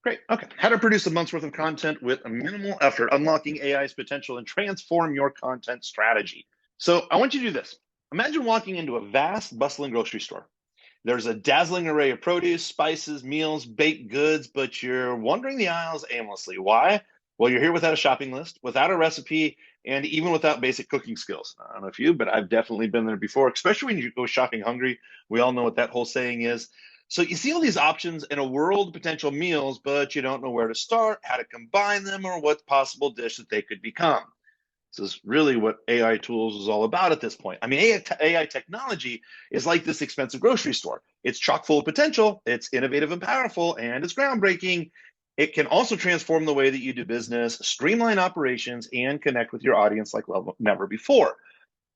Great. Okay. How to produce a month's worth of content with a minimal effort, unlocking AI's potential and transform your content strategy. So I want you to do this. Imagine walking into a vast, bustling grocery store. There's a dazzling array of produce, spices, meals, baked goods, but you're wandering the aisles aimlessly. Why? Well, you're here without a shopping list, without a recipe, and even without basic cooking skills. I don't know if you, but I've definitely been there before, especially when you go shopping hungry. We all know what that whole saying is. So you see all these options in a world of potential meals, but you don't know where to start, how to combine them, or what possible dish that they could become. This is really what AI tools is all about at this point. I mean, AI technology is like this expensive grocery store. It's chock full of potential, it's innovative and powerful, and it's groundbreaking. It can also transform the way that you do business, streamline operations, and connect with your audience like never before.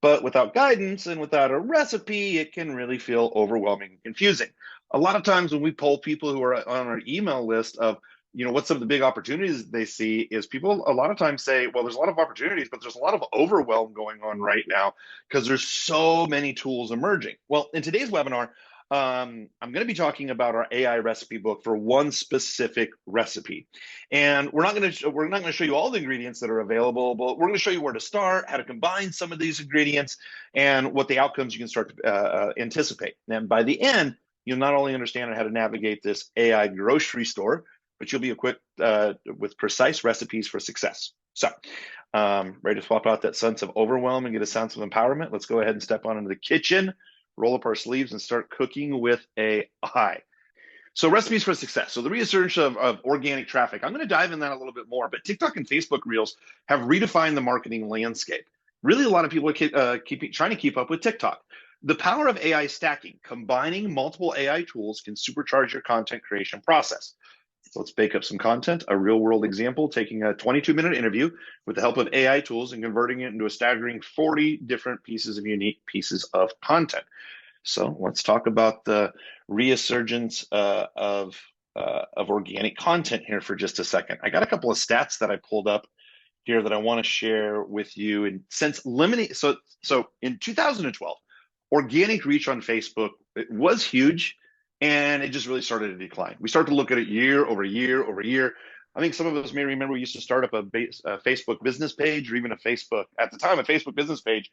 But without guidance and without a recipe, it can really feel overwhelming and confusing. A lot of times when we poll people who are on our email list of, what's some of the big opportunities they see is people a lot of times say, well, there's a lot of opportunities, but there's a lot of overwhelm going on right now because there's so many tools emerging. Well, in today's webinar, I'm going to be talking about our AI recipe book for one specific recipe, and we're not going to show you all the ingredients that are available, but we're going to show you where to start, how to combine some of these ingredients, and what the outcomes you can start to anticipate. And by the end, you'll not only understand how to navigate this AI grocery store, but you'll be equipped with precise recipes for success. So, ready to swap out that sense of overwhelm and get a sense of empowerment? Let's go ahead and step on into the kitchen, roll up our sleeves, and start cooking with AI. So recipes for success. So the research of organic traffic, I'm going to dive in that a little bit more, but TikTok and Facebook Reels have redefined the marketing landscape. Really, a lot of people are trying to keep up with TikTok. The power of AI stacking, combining multiple AI tools can supercharge your content creation process. So let's bake up some content, a real world example, taking a 22-minute interview with the help of AI tools and converting it into a staggering 40 different unique pieces of content. So let's talk about the resurgence of organic content here for just a second. I got a couple of stats that I pulled up here that I want to share with you. And since so in 2012, organic reach on Facebook, it was huge, and it just really started to decline. We started to look at it year over year over year. I think some of us may remember we used to start up a Facebook business page, or even a Facebook business page.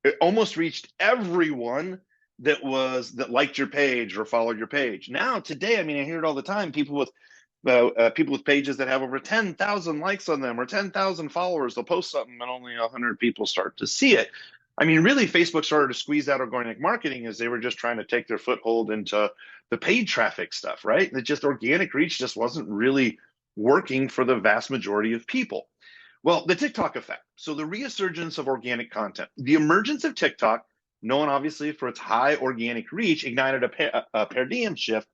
It almost reached everyone that liked your page or followed your page. Now, today, I mean, I hear it all the time. People with pages that have over 10,000 likes on them or 10,000 followers, they'll post something and only 100 people start to see it. I mean, really, Facebook started to squeeze out organic marketing as they were just trying to take their foothold into the paid traffic stuff, right? That just organic reach just wasn't really working for the vast majority of people. Well, the TikTok effect. So the resurgence of organic content, the emergence of TikTok, known obviously for its high organic reach, ignited a paradigm shift.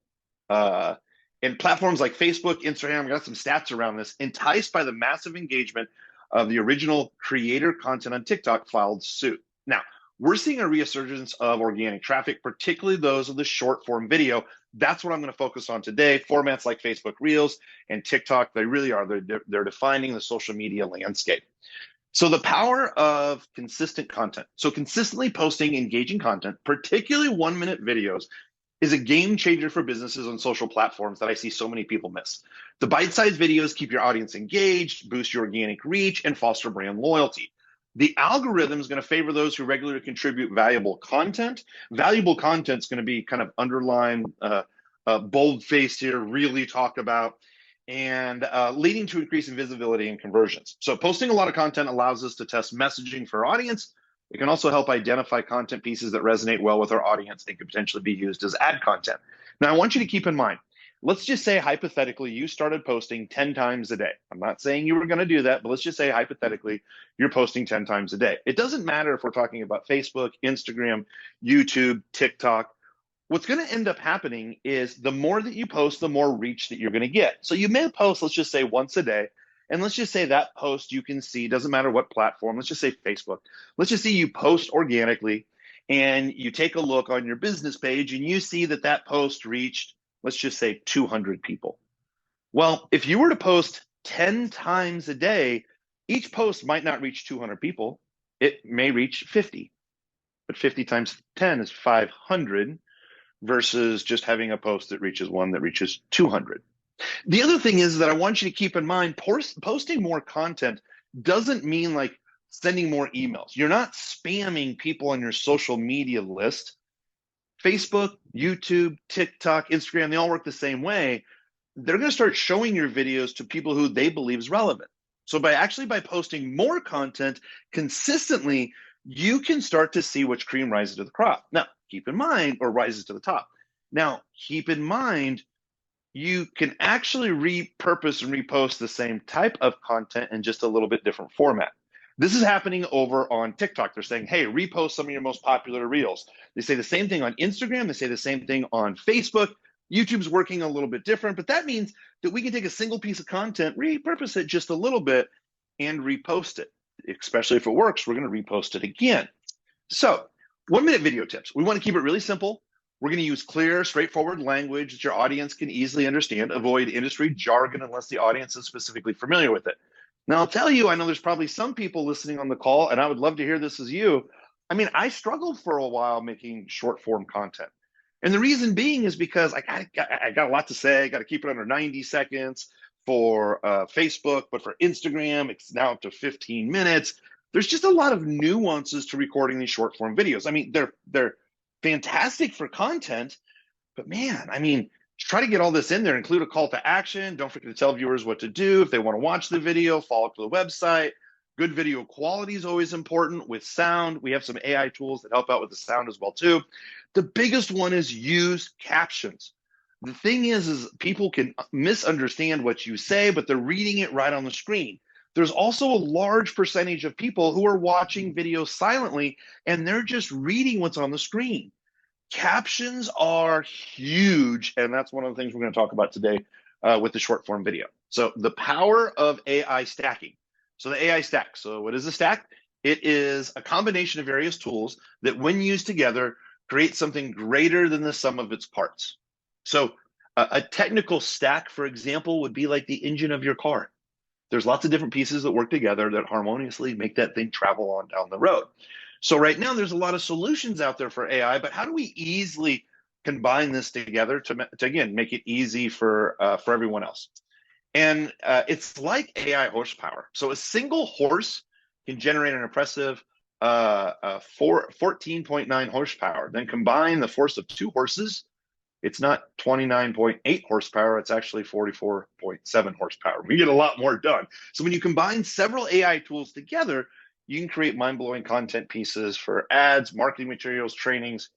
And platforms like Facebook, Instagram, I got some stats around this, enticed by the massive engagement of the original creator content on TikTok, filed suit. Now, we're seeing a resurgence of organic traffic, particularly those of the short form video. That's what I'm going to focus on today. Formats like Facebook Reels and TikTok, they really are. They're defining the social media landscape. So the power of consistent content. So consistently posting engaging content, particularly 1-minute videos, is a game changer for businesses on social platforms that I see so many people miss. The bite-sized videos keep your audience engaged, boost your organic reach, and foster brand loyalty. The algorithm is going to favor those who regularly contribute valuable content. Valuable content is going to be kind of underlined, bold-faced here, really talk about, and leading to increasing visibility and conversions. So posting a lot of content allows us to test messaging for our audience. It can also help identify content pieces that resonate well with our audience and could potentially be used as ad content. Now, I want you to keep in mind, let's just say hypothetically you started posting 10 times a day. I'm not saying you were going to do that, but let's just say hypothetically you're posting 10 times a day. It doesn't matter if we're talking about Facebook, Instagram, YouTube, TikTok. What's going to end up happening is the more that you post, the more reach that you're going to get. So you may post, let's just say once a day, and let's just say that post you can see, doesn't matter what platform, let's just say Facebook. Let's just say you post organically and you take a look on your business page and you see that that post reached, let's just say 200 people. Well, if you were to post 10 times a day, each post might not reach 200 people. It may reach 50, but 50 times 10 is 500 versus just having a post that reaches 200. The other thing is that I want you to keep in mind, posting more content doesn't mean like sending more emails. You're not spamming people on your social media list. Facebook, YouTube, TikTok, Instagram, they all work the same way. They're going to start showing your videos to people who they believe is relevant. So by posting more content consistently, you can start to see which cream rises to the crop. Now, keep in mind, or rises to the top. Now, keep in mind, you can actually repurpose and repost the same type of content in just a little bit different format. This is happening over on TikTok. They're saying, hey, repost some of your most popular reels. They say the same thing on Instagram. They say the same thing on Facebook. YouTube's working a little bit different, but that means that we can take a single piece of content, repurpose it just a little bit, and repost it. Especially if it works, we're going to repost it again. So 1-minute video tips. We want to keep it really simple. We're going to use clear, straightforward language that your audience can easily understand. Avoid industry jargon unless the audience is specifically familiar with it. Now, I'll tell you, I know there's probably some people listening on the call, and I would love to hear this as you. I mean, I struggled for a while making short form content. And the reason being is because I got a lot to say. I got to keep it under 90 seconds for Facebook, but for Instagram, it's now up to 15 minutes. There's just a lot of nuances to recording these short form videos. I mean, they're fantastic for content, but man, I mean, try to get all this in there, include a call to action. Don't forget to tell viewers what to do. If they want to watch the video, follow up to the website. Good video quality is always important with sound. We have some AI tools that help out with the sound as well too. The biggest one is use captions. The thing is people can misunderstand what you say, but they're reading it right on the screen. There's also a large percentage of people who are watching videos silently and they're just reading what's on the screen. Captions are huge, and that's one of the things we're going to talk about today with the short form video. So the power of AI stacking. So the AI stack. So what is a stack? It is a combination of various tools that when used together create something greater than the sum of its parts. So a technical stack, for example, would be like the engine of your car. There's lots of different pieces that work together that harmoniously make that thing travel on down the road. So right now, there's a lot of solutions out there for AI, but how do we easily combine this together to again, make it easy for everyone else? And it's like AI horsepower. So a single horse can generate an impressive 14.9 horsepower. Then combine the force of 2 horses, it's not 29.8 horsepower, it's actually 44.7 horsepower. We get a lot more done. So when you combine several AI tools together, you can create mind-blowing content pieces for ads, marketing materials, trainings,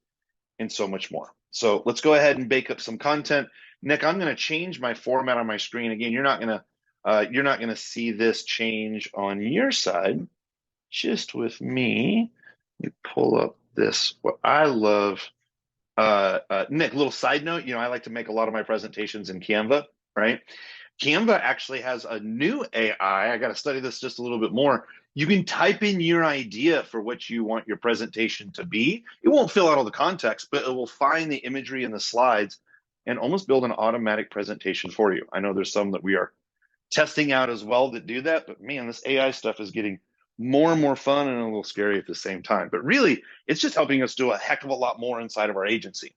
and so much more. So let's go ahead and bake up some content. Nick, I'm going to change my format on my screen. Again, you're not going to see this change on your side, just with me. Let me pull up this. What I love. Nick, little side note, I like to make a lot of my presentations in Canva, right? Canva actually has a new AI. I got to study this just a little bit more. You can type in your idea for what you want your presentation to be. It won't fill out all the context, but it will find the imagery and the slides and almost build an automatic presentation for you. I know there's some that we are testing out as well that do that, but man, this AI stuff is getting more and more fun and a little scary at the same time. But really, it's just helping us do a heck of a lot more inside of our agency.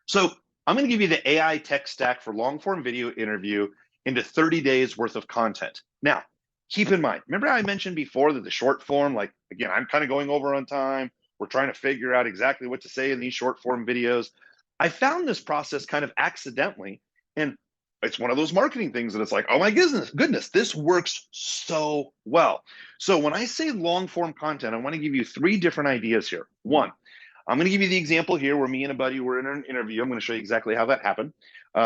So I'm going to give you the AI tech stack for long form video interview into 30 days worth of content. Now, keep in mind, remember I mentioned before that the short form, like, again, I'm kind of going over on time. We're trying to figure out exactly what to say in these short form videos. I found this process kind of accidentally, and it's one of those marketing things that it's like, oh my goodness, this works so well. So when I say long form content, I want to give you 3 different ideas here. One, I'm going to give you the example here where me and a buddy were in an interview. I'm going to show you exactly how that happened.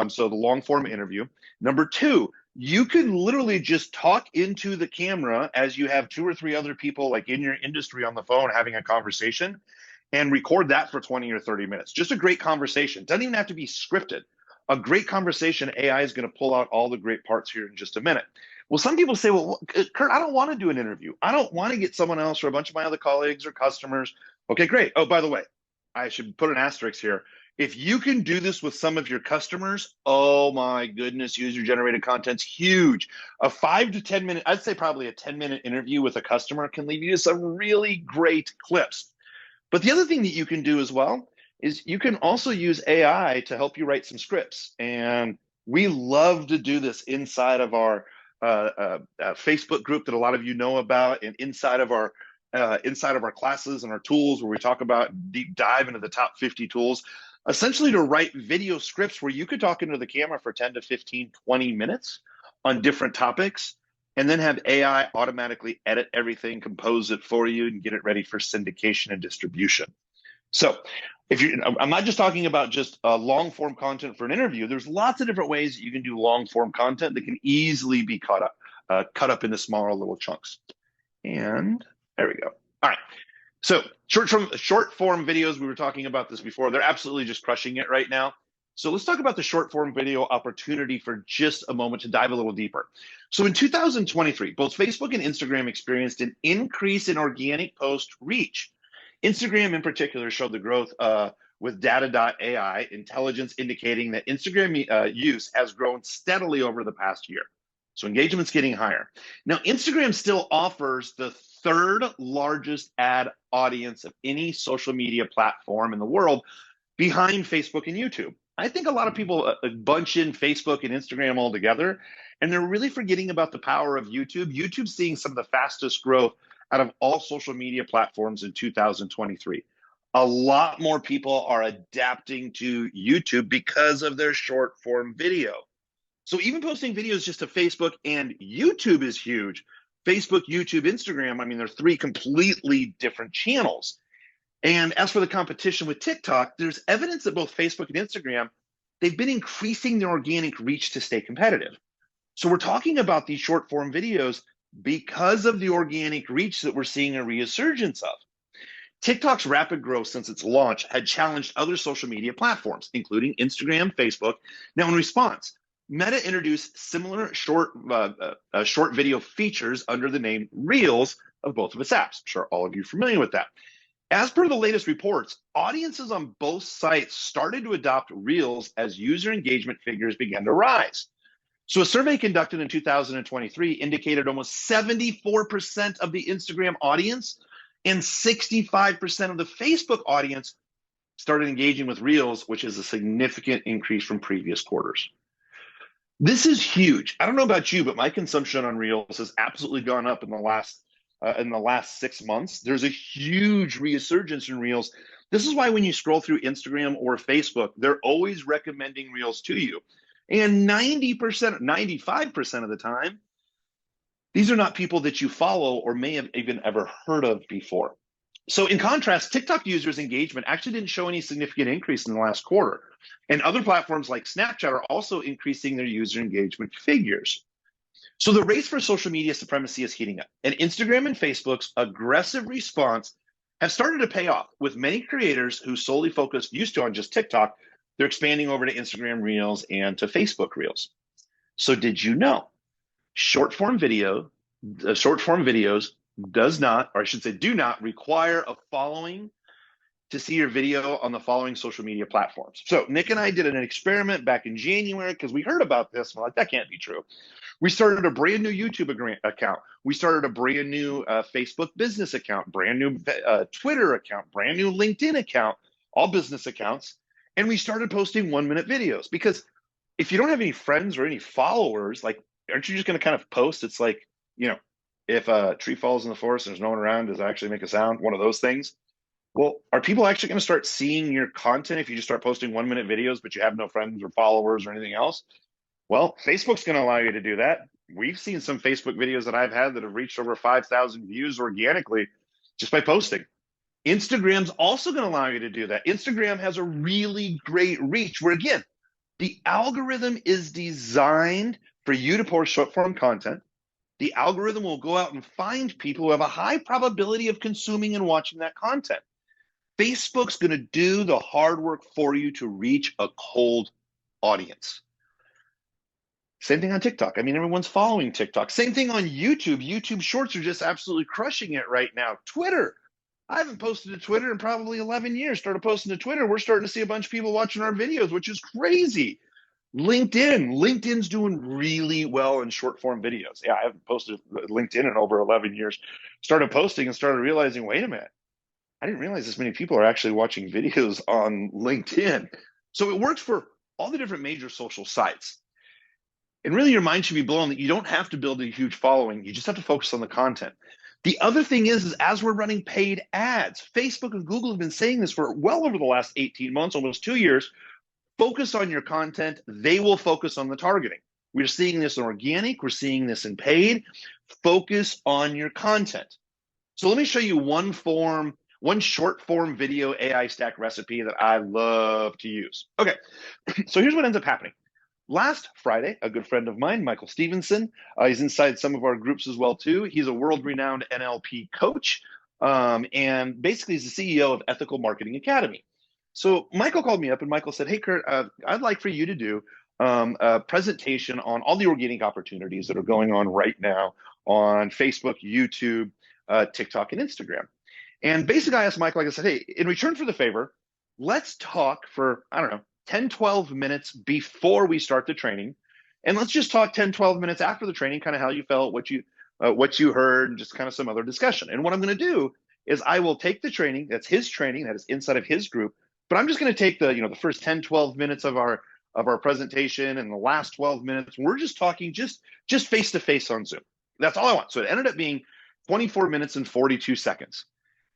So the long form interview. Number 2, you can literally just talk into the camera as you have 2 or 3 other people like in your industry on the phone having a conversation and record that for 20 or 30 minutes. Just a great conversation. Doesn't even have to be scripted. A great conversation, AI is going to pull out all the great parts here in just a minute. Well, some people say, well, Kurt, I don't want to do an interview. I don't want to get someone else or a bunch of my other colleagues or customers. Okay, great. Oh, by the way, I should put an asterisk here. If you can do this with some of your customers, oh my goodness, user-generated content's huge. A 5 to 10 minute, I'd say probably a 10-minute interview with a customer can lead you to some really great clips. But the other thing that you can do as well is you can also use AI to help you write some scripts. And We love to do this inside of our Facebook group that a lot of you know about, and inside of our classes and our tools, where we talk about deep dive into the top 50 tools, essentially to write video scripts where you could talk into the camera for 10 to 15, 20 minutes on different topics, and then have AI automatically edit everything, compose it for you, and get it ready for syndication and distribution. So I'm not just talking about just long form content for an interview. There's lots of different ways that you can do long form content that can easily be cut up into smaller little chunks. And there we go. All right. So short form videos, we were talking about this before. They're absolutely just crushing it right now. So let's talk about the short form video opportunity for just a moment to dive a little deeper. So in 2023, both Facebook and Instagram experienced an increase in organic post reach. Instagram in particular showed the growth with data.ai intelligence indicating that Instagram use has grown steadily over the past year. So engagement's getting higher. Now, Instagram still offers the third largest ad audience of any social media platform in the world, behind Facebook and YouTube. I think a lot of people bunch in Facebook and Instagram all together, and they're really forgetting about the power of YouTube. YouTube's seeing some of the fastest growth out of all social media platforms in 2023. A lot more people are adapting to YouTube because of their short form video. So even posting videos just to Facebook and YouTube is huge. Facebook, YouTube, Instagram, I mean, they're three completely different channels. And as for the competition with TikTok, there's evidence that both Facebook and Instagram, they've been increasing their organic reach to stay competitive. So we're talking about these short form videos because of the organic reach that we're seeing a resurgence of. TikTok's rapid growth since its launch had challenged other social media platforms, including Instagram, Facebook. Now, in response, Meta introduced similar short video features under the name Reels of both of its apps. I'm sure all of you are familiar with that. As per the latest reports, audiences on both sites started to adopt Reels as user engagement figures began to rise. So a survey conducted in 2023 indicated almost 74% of the Instagram audience and 65% of the Facebook audience started engaging with Reels, which is a significant increase from previous quarters. This is huge. I don't know about you, but my consumption on Reels has absolutely gone up in the last 6 months. There's a huge resurgence in Reels. This is why when you scroll through Instagram or Facebook, they're always recommending Reels to you. And 90%, 95% of the time, these are not people that you follow or may have even ever heard of before. So in contrast, TikTok users' engagement actually didn't show any significant increase in the last quarter. And other platforms like Snapchat are also increasing their user engagement figures. So the race for social media supremacy is heating up, and Instagram and Facebook's aggressive response have started to pay off, with many creators who solely used to on just TikTok, they're expanding over to Instagram Reels and to Facebook Reels. So did you know short form videos does not, or I should say do not require a following to see your video on the following social media platforms? So Nick and I did an experiment back in January because we heard about this. We're like, that can't be true. We started a brand new YouTube account. We started a brand new Facebook business account, brand new Twitter account, brand new LinkedIn account, all business accounts. And we started posting 1-minute videos, because if you don't have any friends or any followers, like, aren't you just going to kind of post? It's like, if a tree falls in the forest and there's no one around, does it actually make a sound? One of those things. Well, are people actually going to start seeing your content if you just start posting 1-minute videos, but you have no friends or followers or anything else? Well, Facebook's going to allow you to do that. We've seen some Facebook videos that I've had that have reached over 5,000 views organically just by posting. Instagram's also going to allow you to do that. Instagram has a really great reach where, again, the algorithm is designed for you to post short form content. The algorithm will go out and find people who have a high probability of consuming and watching that content. Facebook's going to do the hard work for you to reach a cold audience. Same thing on TikTok. I mean, everyone's following TikTok. Same thing on YouTube. YouTube Shorts are just absolutely crushing it right now. Twitter. I haven't posted to Twitter in probably 11 years. Started posting to Twitter. We're starting to see a bunch of people watching our videos, which is crazy. LinkedIn's doing really well in short form videos. Yeah, I haven't posted LinkedIn in over 11 years. Started posting and started realizing, wait a minute, I didn't realize this many people are actually watching videos on LinkedIn. So it works for all the different major social sites. And really your mind should be blown that you don't have to build a huge following. You just have to focus on the content. The other thing is as we're running paid ads, Facebook and Google have been saying this for well over the last 18 months, almost 2 years. Focus on your content. They will focus on the targeting. We're seeing this in organic. We're seeing this in paid. Focus on your content. So let me show you one short form video AI stack recipe that I love to use. Okay, so here's what ends up happening. Last Friday, a good friend of mine, Michael Stevenson, he's inside some of our groups as well too. He's a world-renowned NLP coach, and basically he's the CEO of Ethical Marketing Academy. So Michael called me up and Michael said, hey, Kurt, I'd like for you to do a presentation on all the organic opportunities that are going on right now on Facebook, YouTube, TikTok, and Instagram. And basically I asked Michael, like I said, hey, in return for the favor, let's talk for, I don't know, 10, 12 minutes before we start the training. And let's just talk 10, 12 minutes after the training, kind of how you felt, what you heard, and just kind of some other discussion. And what I'm going to do is I will take the training, that's his training, that is inside of his group, but I'm just going to take the first 10, 12 minutes of our presentation, and the last 12 minutes, we're just talking just face-to-face on Zoom. That's all I want. So it ended up being 24 minutes and 42 seconds.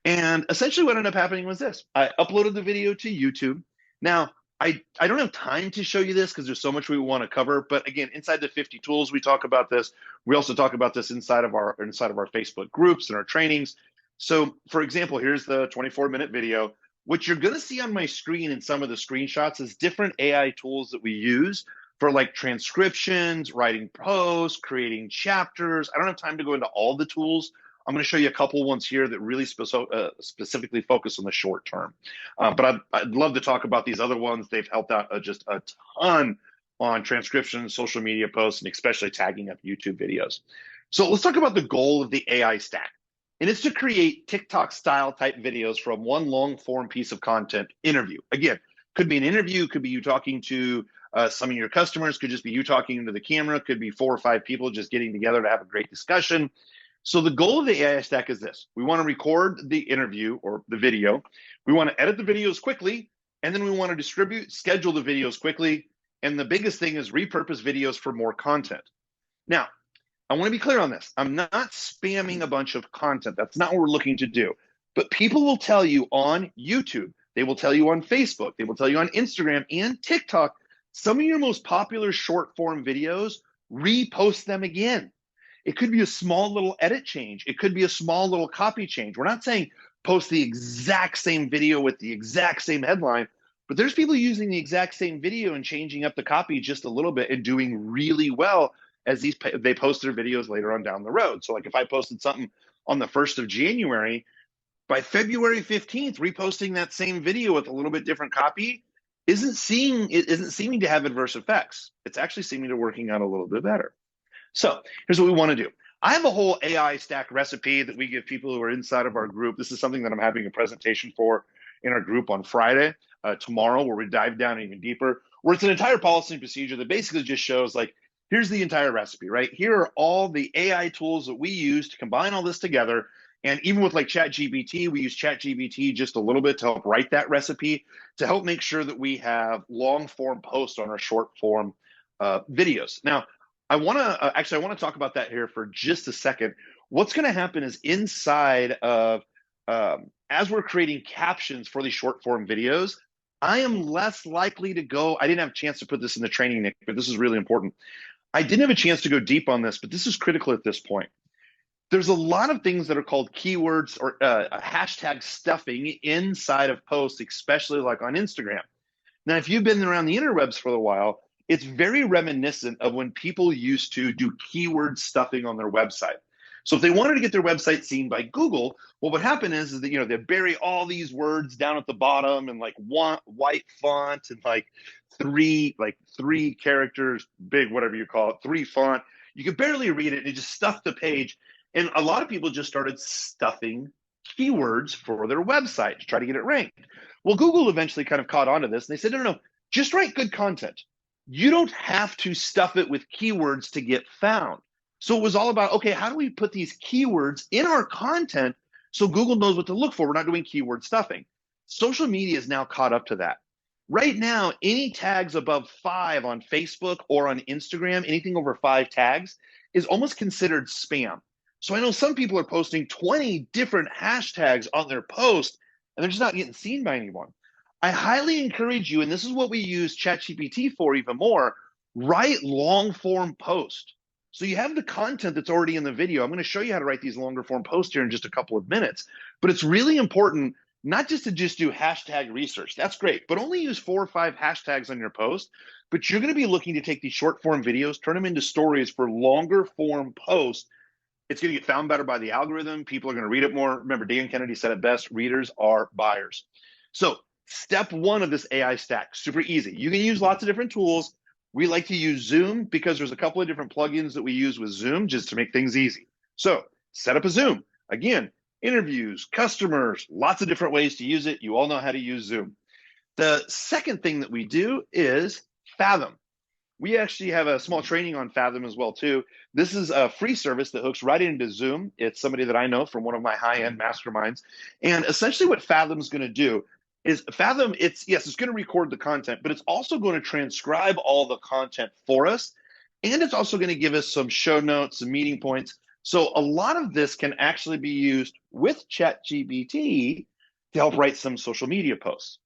And essentially what ended up happening was this. I uploaded the video to YouTube. Now, I don't have time to show you this because there's so much we want to cover. But again, inside the 50 tools, we talk about this. We also talk about this inside of our Facebook groups and our trainings. So for example, here's the 24-minute video. What you're going to see on my screen in some of the screenshots is different AI tools that we use for like transcriptions, writing posts, creating chapters. I don't have time to go into all the tools. I'm going to show you a couple ones here that really specifically focus on the short term. But I'd love to talk about these other ones. They've helped out just a ton on transcription, social media posts, and especially tagging up YouTube videos. So let's talk about the goal of the AI stack. And it's to create TikTok style type videos from one long form piece of content interview. Again, could be an interview, could be you talking to some of your customers, could just be you talking into the camera, could be 4 or 5 people just getting together to have a great discussion. So the goal of the AI stack is this. We want to record the interview or the video. We want to edit the videos quickly, and then we want to schedule the videos quickly. And the biggest thing is repurpose videos for more content. Now, I want to be clear on this. I'm not spamming a bunch of content. That's not what we're looking to do. But people will tell you on YouTube, they will tell you on Facebook, they will tell you on Instagram and TikTok, some of your most popular short form videos, repost them again. It could be a small little edit change. It could be a small little copy change. We're not saying post the exact same video with the exact same headline, but there's people using the exact same video and changing up the copy just a little bit and doing really well as they post their videos later on down the road. So like if I posted something on the 1st of January, by February 15th, reposting that same video with a little bit different copy isn't seeming to have adverse effects. It's actually seeming to working out a little bit better. So here's what we want to do. I have a whole AI stack recipe that we give people who are inside of our group. This is something that I'm having a presentation for in our group on Friday, tomorrow, where we dive down even deeper, where it's an entire policy and procedure that basically just shows like, here's the entire recipe, right? Here are all the AI tools that we use to combine all this together. And even with like Chat GPT, we use Chat GPT just a little bit to help write that recipe, to help make sure that we have long form posts on our short form videos. Now, I want to talk about that here for just a second. What's going to happen is inside of, as we're creating captions for these short form videos, I am less likely to go, I didn't have a chance to put this in the training, Nick, but this is really important. I didn't have a chance to go deep on this, but this is critical at this point. There's a lot of things that are called keywords or hashtag stuffing inside of posts, especially like on Instagram. Now, if you've been around the interwebs for a while, it's very reminiscent of when people used to do keyword stuffing on their website. So if they wanted to get their website seen by Google, what would happen is that, they bury all these words down at the bottom and like white font and like three characters, big, whatever you call it, 3 font. You could barely read it and it just stuffed the page. And a lot of people just started stuffing keywords for their website to try to get it ranked. Well, Google eventually kind of caught on to this and they said, no, just write good content. You don't have to stuff it with keywords to get found. So it was all about, okay, how do we put these keywords in our content so Google knows what to look for? We're not doing keyword stuffing. Social media is now caught up to that. Right now, any tags above 5 on Facebook or on Instagram, anything over 5 tags, is almost considered spam. So I know some people are posting 20 different hashtags on their post, and they're just not getting seen by anyone. I highly encourage you, and this is what we use ChatGPT for even more, write long form posts. So you have the content that's already in the video. I'm going to show you how to write these longer form posts here in just a couple of minutes. But it's really important not just to just do hashtag research. That's great, but only use 4 or 5 hashtags on your post. But you're going to be looking to take these short form videos, turn them into stories for longer form posts. It's going to get found better by the algorithm. People are going to read it more. Remember, Dan Kennedy said it best, readers are buyers. So step 1 of this AI stack, super easy. You can use lots of different tools. We like to use Zoom because there's a couple of different plugins that we use with Zoom just to make things easy. So set up a Zoom. Again, interviews, customers, lots of different ways to use it. You all know how to use Zoom. The second thing that we do is Fathom. We actually have a small training on Fathom as well too. This is a free service that hooks right into Zoom. It's somebody that I know from one of my high-end masterminds. And essentially what Fathom's going to do is Fathom, it's going to record the content, but it's also going to transcribe all the content for us. And it's also going to give us some show notes, some meeting points. So a lot of this can actually be used with ChatGPT to help write some social media posts.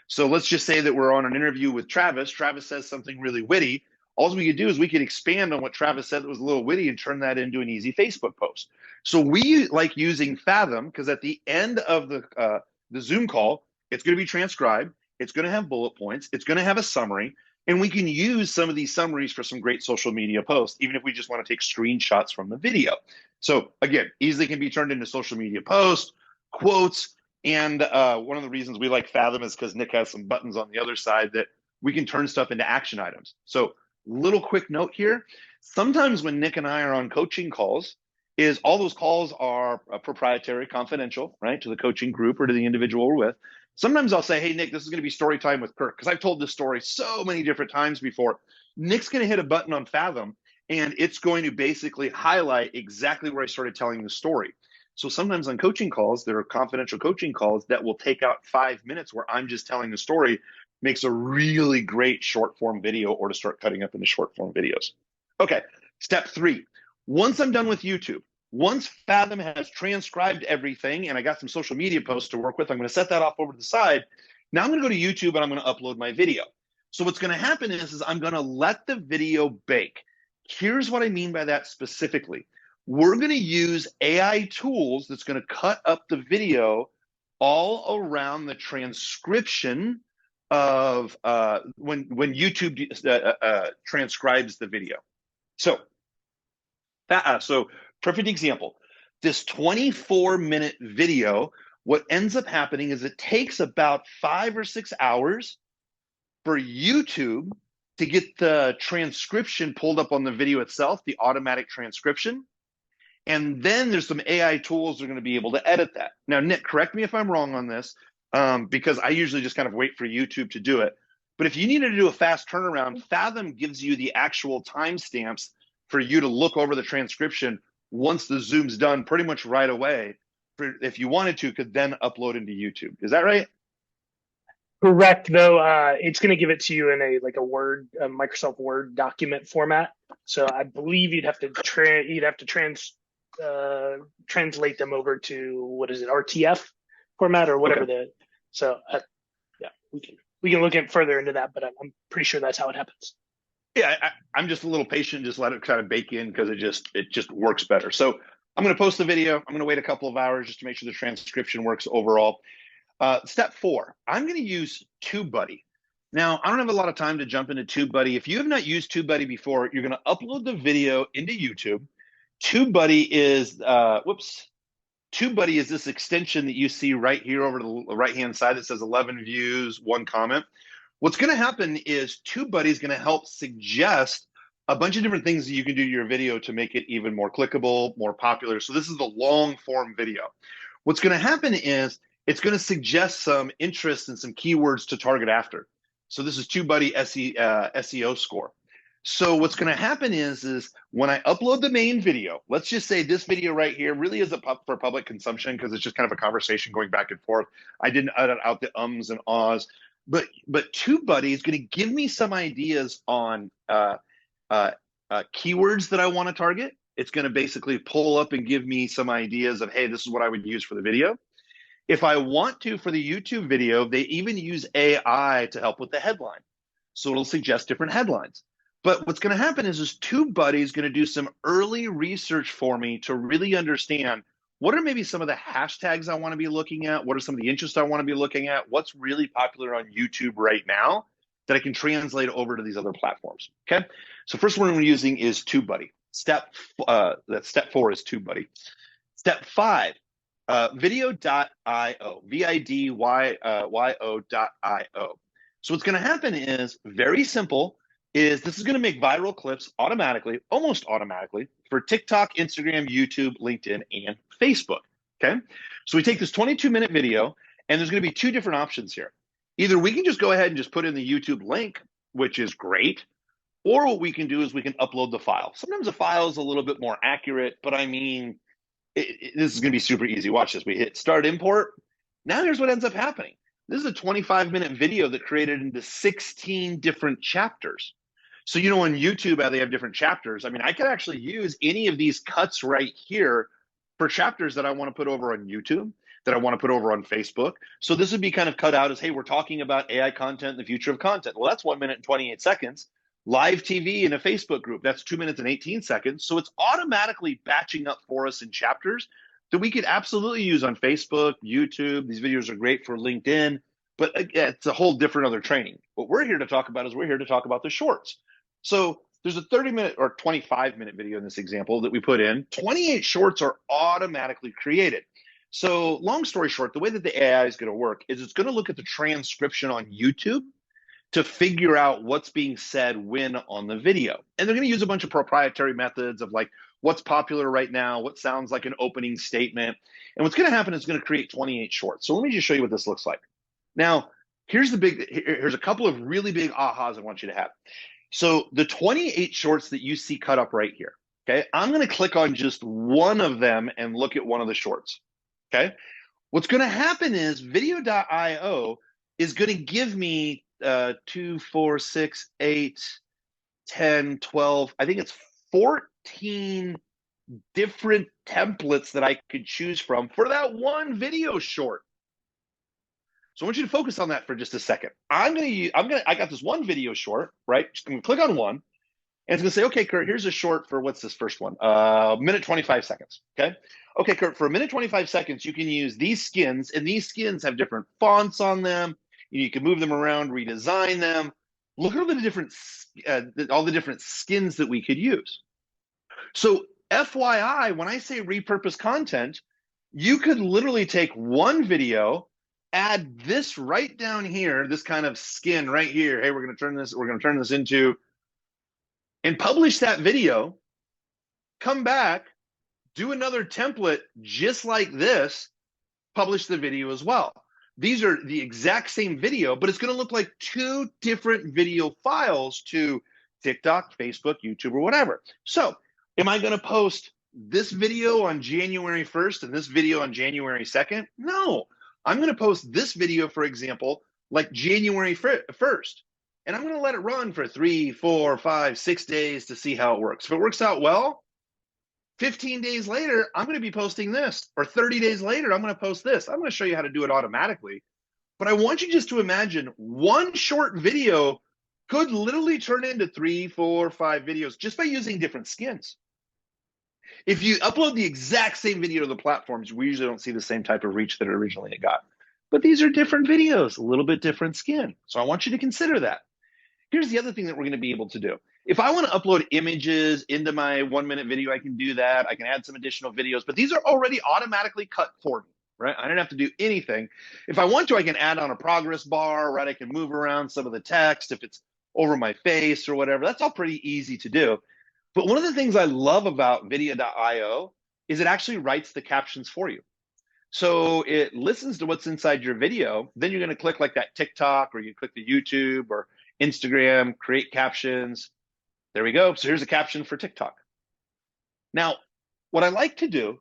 So let's just say that we're on an interview with Travis. Travis says something really witty. All we could do is we could expand on what Travis said that was a little witty and turn that into an easy Facebook post. So we like using Fathom because at the end of the Zoom call, it's going to be transcribed. It's going to have bullet points. It's going to have a summary. And we can use some of these summaries for some great social media posts, even if we just want to take screenshots from the video. So again, easily can be turned into social media posts, quotes. And one of the reasons we like Fathom is because Nick has some buttons on the other side that we can turn stuff into action items. So little quick note here. Sometimes when Nick and I are on coaching calls, is all those calls are proprietary, confidential, right, to the coaching group or to the individual we're with. Sometimes I'll say, hey, Nick, this is going to be story time with Kirk, because I've told this story so many different times before. Nick's going to hit a button on Fathom, and it's going to basically highlight exactly where I started telling the story. So sometimes on coaching calls, there are confidential coaching calls that will take out 5 minutes where I'm just telling the story, makes a really great short form video or to start cutting up into short form videos. Okay, step 3. Once I'm done with YouTube, once Fathom has transcribed everything and I got some social media posts to work with, I'm going to set that off over to the side. Now I'm going to go to YouTube and I'm going to upload my video. So what's going to happen is I'm going to let the video bake. Here's what I mean by that specifically. We're going to use AI tools that's going to cut up the video all around the transcription of when YouTube transcribes the video. So perfect example. This 24-minute video, what ends up happening is it takes about 5 or 6 hours for YouTube to get the transcription pulled up on the video itself, the automatic transcription. And then there's some AI tools that are going to be able to edit that. Now, Nick, correct me if I'm wrong on this, because I usually just kind of wait for YouTube to do it. But if you needed to do a fast turnaround, Fathom gives you the actual timestamps for you to look over the transcription once the Zoom's done pretty much right away. If you wanted to, could then upload into YouTube. Is that right? Correct, though. It's going to give it to you in a Microsoft Word document format. So I believe you'd have to translate them over to, what is it, RTF format or whatever. Okay. Yeah, we can look at further into that, but I'm pretty sure that's how it happens. Yeah, I'm just a little patient, just let it kind of bake in because it just works better. So I'm going to post the video. I'm going to wait a couple of hours just to make sure the transcription works overall. Step 4, I'm going to use TubeBuddy. Now, I don't have a lot of time to jump into TubeBuddy. If you have not used TubeBuddy before, you're going to upload the video into YouTube. TubeBuddy is TubeBuddy is this extension that you see right here over to the right-hand side that says 11 views, 1 comment. What's going to happen is TubeBuddy is going to help suggest a bunch of different things that you can do to your video to make it even more clickable, more popular. So this is the long form video. What's going to happen is it's going to suggest some interest and some keywords to target after. So this is TubeBuddy SEO score. So what's going to happen is when I upload the main video, let's just say this video right here really is for public consumption because it's just kind of a conversation going back and forth. I didn't edit out the ums and ahs. But TubeBuddy is going to give me some ideas on uh, keywords that I want to target. It's going to basically pull up and give me some ideas of, hey, this is what I would use for the video. If I want to, for the YouTube video, they even use AI to help with the headline. So it'll suggest different headlines. But what's going to happen is TubeBuddy is going to do some early research for me to really understand what are maybe some of the hashtags I want to be looking at? What are some of the interests I want to be looking at? What's really popular on YouTube right now that I can translate over to these other platforms? Okay. So first one we're using is TubeBuddy. Step 4 is TubeBuddy. Step 5, video.io, VIDYO.io. So what's going to happen is very simple. This is going to make viral clips automatically, almost automatically, for TikTok, Instagram, YouTube, LinkedIn, and Facebook. Okay. So we take this 22-minute video, and there's going to be two different options here. Either we can just go ahead and just put in the YouTube link, which is great, or what we can do is we can upload the file. Sometimes the file is a little bit more accurate, but I mean, this is going to be super easy. Watch this. We hit start import. Now here's what ends up happening. This is a 25-minute video that created into 16 different chapters. So, you know, on YouTube, how they have different chapters. I mean, I could actually use any of these cuts right here for chapters that I want to put over on YouTube, that I want to put over on Facebook. So this would be kind of cut out as, hey, we're talking about AI content and the future of content. Well, that's 1 minute and 28 seconds. Live TV in a Facebook group, that's 2 minutes and 18 seconds. So it's automatically batching up for us in chapters that we could absolutely use on Facebook, YouTube. These videos are great for LinkedIn, but it's a whole different other training. What we're here to talk about is we're here to talk about the shorts. So there's a 30-minute or 25-minute video in this example that we put in. 28 shorts are automatically created. So long story short, the way that the AI is going to work is it's going to look at the transcription on YouTube to figure out what's being said when on the video. And they're going to use a bunch of proprietary methods of like what's popular right now, what sounds like an opening statement. And what's going to happen is it's going to create 28 shorts. So let me just show you what this looks like. Now, here's a couple of really big ahas I want you to have. So the 28 shorts that you see cut up right here, okay, I'm going to click on just one of them and look at one of the shorts, okay? What's going to happen is video.io is going to give me 2, 4, 6, 8, 10, 12, I think it's 14 different templates that I could choose from for that one video short. So I want you to focus on that for just a second. I got this one video short, right? I'm gonna click on one, and it's gonna say, okay, Kurt, here's a short for what's this first one? Minute 25 seconds, okay? Okay, Kurt, for a minute 25 seconds, you can use these skins, and these skins have different fonts on them. You can move them around, redesign them. Look at all the different skins that we could use. So FYI, when I say repurpose content, you could literally take one video, add this right down here, this kind of skin right here. Hey, we're going to turn this into, and publish that video, come back, do another template just like this, publish the video as well. These are the exact same video, but it's going to look like two different video files to TikTok, Facebook, YouTube, or whatever. So am I going to post this video on January 1st and this video on January 2nd? No, I'm going to post this video, for example, like January 1st. And I'm going to let it run for 3, 4, 5, 6 days to see how it works. If it works out well, 15 days later, I'm going to be posting this, or 30 days later, I'm going to post this. I'm going to show you how to do it automatically. But I want you just to imagine one short video could literally turn into 3, 4, 5 videos just by using different skins. If you upload the exact same video to the platforms, we usually don't see the same type of reach that originally it got. But these are different videos, a little bit different skin. So I want you to consider that. Here's the other thing that we're going to be able to do. If I want to upload images into my 1-minute video, I can do that. I can add some additional videos, but these are already automatically cut for me, right? I don't have to do anything. If I want to, I can add on a progress bar, right? I can move around some of the text if it's over my face or whatever. That's all pretty easy to do. But one of the things I love about video.io is it actually writes the captions for you. So it listens to what's inside your video. Then you're going to click like that TikTok, or you click the YouTube or Instagram, create captions. There we go. So here's a caption for TikTok. Now, what I like to do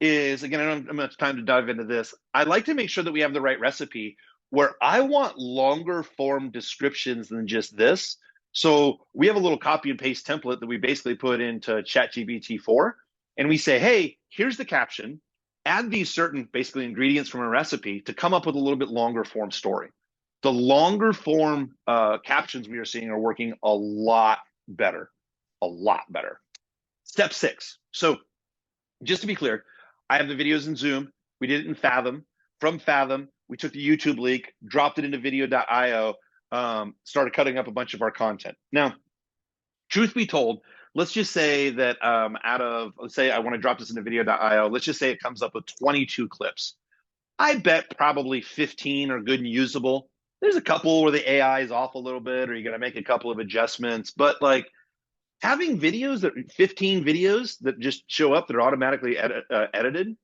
is, again, I don't have much time to dive into this. I like to make sure that we have the right recipe where I want longer form descriptions than just this. So we have a little copy and paste template that we basically put into Chat GPT 4, and we say, hey, here's the caption, add these certain basically ingredients from a recipe to come up with a little bit longer form story. The longer form captions we are seeing are working a lot better, a lot better. Step 6. So just to be clear, I have the videos in Zoom. We did it in Fathom. From Fathom, we took the YouTube link, dropped it into video.io, started cutting up a bunch of our content. Now, truth be told, let's just say that let's say I want to drop this into video.io. Let's just say it comes up with 22 clips. I bet probably 15 are good and usable. There's a couple where the AI is off a little bit, or you got to make a couple of adjustments. But like having 15 videos that just show up that are automatically edited,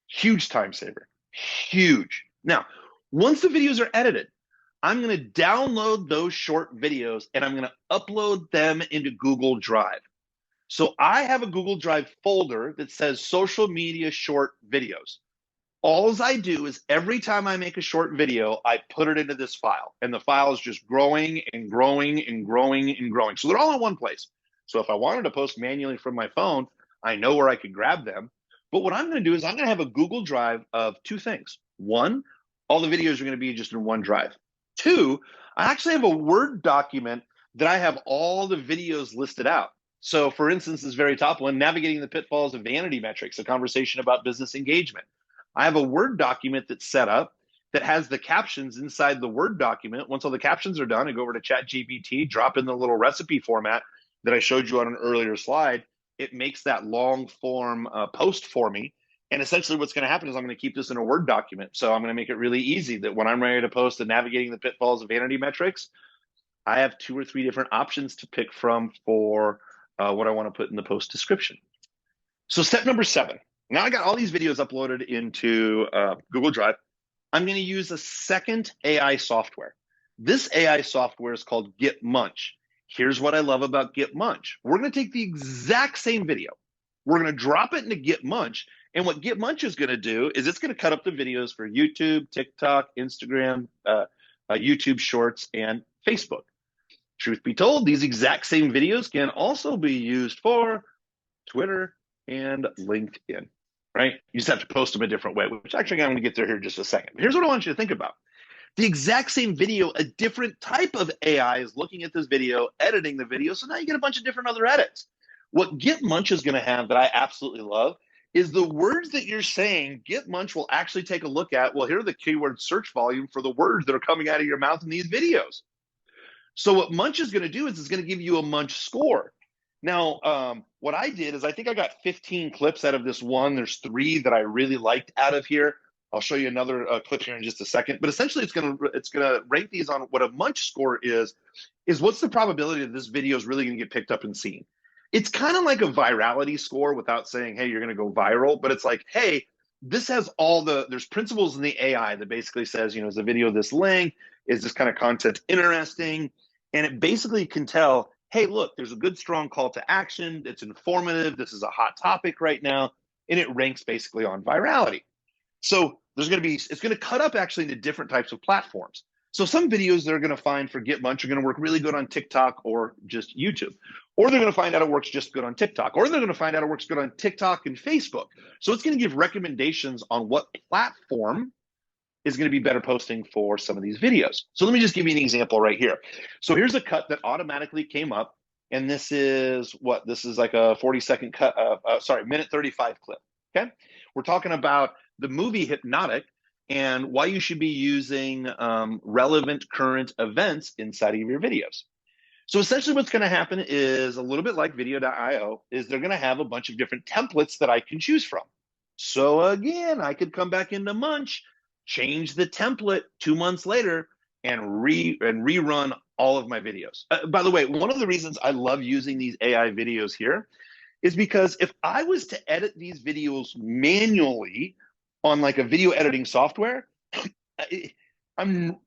huge time saver, huge. Now, once the videos are edited, I'm going to download those short videos and I'm going to upload them into Google Drive. So I have a Google Drive folder that says social media short videos. All I do is every time I make a short video, I put it into this file, and the file is just growing and growing and growing and growing. So they're all in one place. So if I wanted to post manually from my phone, I know where I could grab them. But what I'm going to do is I'm going to have a Google Drive of two things. One, all the videos are going to be just in one drive. Two, I actually have a Word document that I have all the videos listed out. So for instance, this very top one, navigating the pitfalls of vanity metrics, a conversation about business engagement. I have a Word document that's set up that has the captions inside the Word document. Once all the captions are done, I go over to Chat GPT, drop in the little recipe format that I showed you on an earlier slide. It makes that long form post for me. And essentially what's going to happen is I'm going to keep this in a Word document. So I'm going to make it really easy that when I'm ready to post the navigating the pitfalls of vanity metrics, I have 2 or 3 different options to pick from for what I want to put in the post description. So step number 7. Now I got all these videos uploaded into Google Drive. I'm going to use a second AI software. This AI software is called Get Munch. Here's what I love about Get Munch. We're going to take the exact same video. We're going to drop it into Get Munch. And what Get Munch is going to do is it's going to cut up the videos for YouTube, TikTok, Instagram, YouTube Shorts, and Facebook. Truth be told, these exact same videos can also be used for Twitter and LinkedIn. Right? You just have to post them a different way, which actually I'm going to get there here in just a second. But here's what I want you to think about. The exact same video, a different type of AI is looking at this video, editing the video, so now you get a bunch of different other edits. What Get Munch is going to have that I absolutely love is the words that you're saying, Get Munch will actually take a look at, well, here are the keyword search volume for the words that are coming out of your mouth in these videos. So what Munch is going to do is it's going to give you a Munch score. Now, what I did is I think I got 15 clips out of this one. There's 3 that I really liked out of here. I'll show you another clip here in just a second. But essentially, it's gonna rank these on what a Munch score is what's the probability that this video is really going to get picked up and seen. It's kind of like a virality score without saying, hey, you're going to go viral. But it's like, hey, this has there's principles in the AI that basically says, is the video this length? Is this kind of content interesting? And it basically can tell, hey, look, there's a good, strong call to action. It's informative. This is a hot topic right now. And it ranks basically on virality. So it's going to cut up actually into different types of platforms. So some videos they're going to find for Get Munch are going to work really good on TikTok or just YouTube. Or they're going to find out it works just good on TikTok. Or they're going to find out it works good on TikTok and Facebook. So it's going to give recommendations on what platform is going to be better posting for some of these videos. So let me just give you an example right here. So here's a cut that automatically came up. And this is like a 40-second cut, minute 35 clip. Okay. We're talking about the movie Hypnotic and why you should be using relevant current events inside of your videos. So essentially what's going to happen is a little bit like video.io is they're going to have a bunch of different templates that I can choose from. So again, I could come back into Munch, change the template 2 months later and rerun all of my videos. By the way, one of the reasons I love using these AI videos here is because if I was to edit these videos manually on like a video editing software, I'm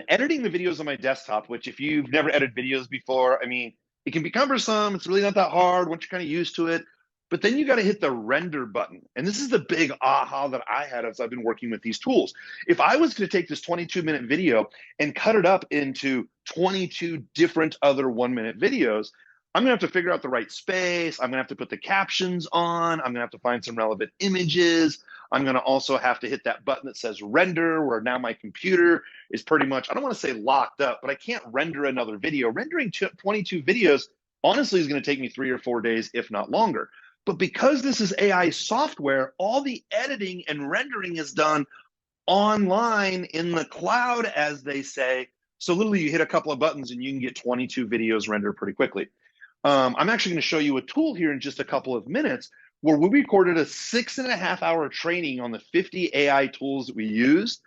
editing the videos on my desktop, which if you've never edited videos before, I mean, it can be cumbersome. It's really not that hard once you're kind of used to it. But then you got to hit the render button. And this is the big aha that I had as I've been working with these tools. If I was going to take this 22-minute video and cut it up into 22 different other 1-minute videos, I'm going to have to figure out the right space. I'm going to have to put the captions on. I'm going to have to find some relevant images. I'm going to also have to hit that button that says render, where now my computer is pretty much, I don't want to say locked up, but I can't render another video. Rendering 22 videos, honestly, is going to take me 3 or 4 days, if not longer. But because this is AI software, all the editing and rendering is done online in the cloud, as they say. So literally you hit a couple of buttons and you can get 22 videos rendered pretty quickly. I'm actually going to show you a tool here in just a couple of minutes where we recorded a 6.5-hour training on the 50 AI tools that we used.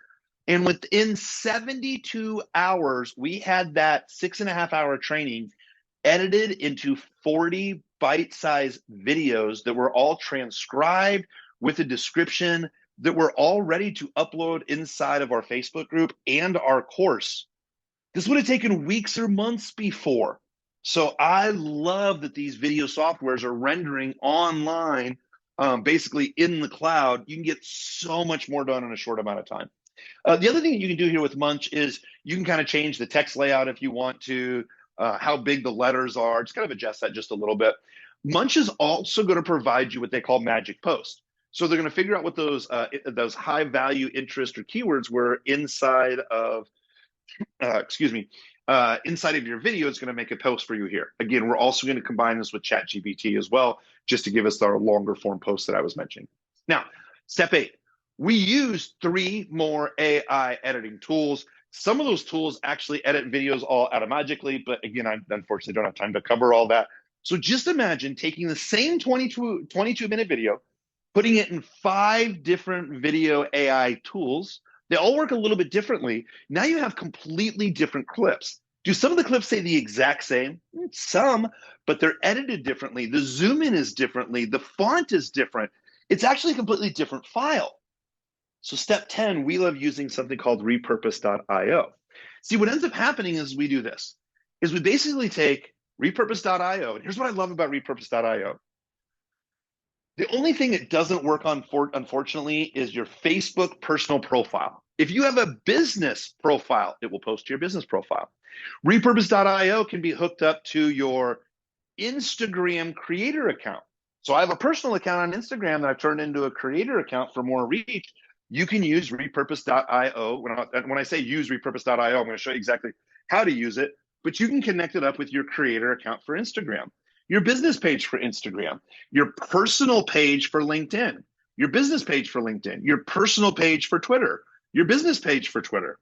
And within 72 hours, we had that 6.5-hour training edited into 40 bite-sized videos that were all transcribed with a description, that were all ready to upload inside of our Facebook group and our course. This would have taken weeks or months before. So I love that these video softwares are rendering online, basically in the cloud. You can get so much more done in a short amount of time. The other thing that you can do here with Munch is you can kind of change the text layout if you want to, how big the letters are, just kind of adjust that just a little bit. Munch is also going to provide you what they call magic posts. So they're going to figure out what those high value interest or keywords were inside of, inside of your video. Is going to make a post for you here. Again, we're also going to combine this with Chat GPT as well, just to give us our longer form posts that I was mentioning. Now, step 8, we use 3 more AI editing tools. Some of those tools actually edit videos all automatically, but again, I unfortunately don't have time to cover all that. So just imagine taking the same 22-minute video, putting it in 5 different video AI tools. They all work a little bit differently. Now you have completely different clips. Do some of the clips say the exact same? Some, but they're edited differently. The zoom in is differently. The font is different. It's actually a completely different file. So step 10, we love using something called repurpose.io. See, what ends up happening is we do this, is we basically take repurpose.io, and here's what I love about repurpose.io. The only thing that doesn't work on, unfortunately, is your Facebook personal profile. If you have a business profile, it will post to your business profile. Repurpose.io can be hooked up to your Instagram creator account. So I have a personal account on Instagram that I've turned into a creator account for more reach. You can use repurpose.io. When I say use repurpose.io, I'm going to show you exactly how to use it, but you can connect it up with your creator account for Instagram, your business page for Instagram, your personal page for LinkedIn, your business page for LinkedIn, your personal page for Twitter, your business page for Twitter,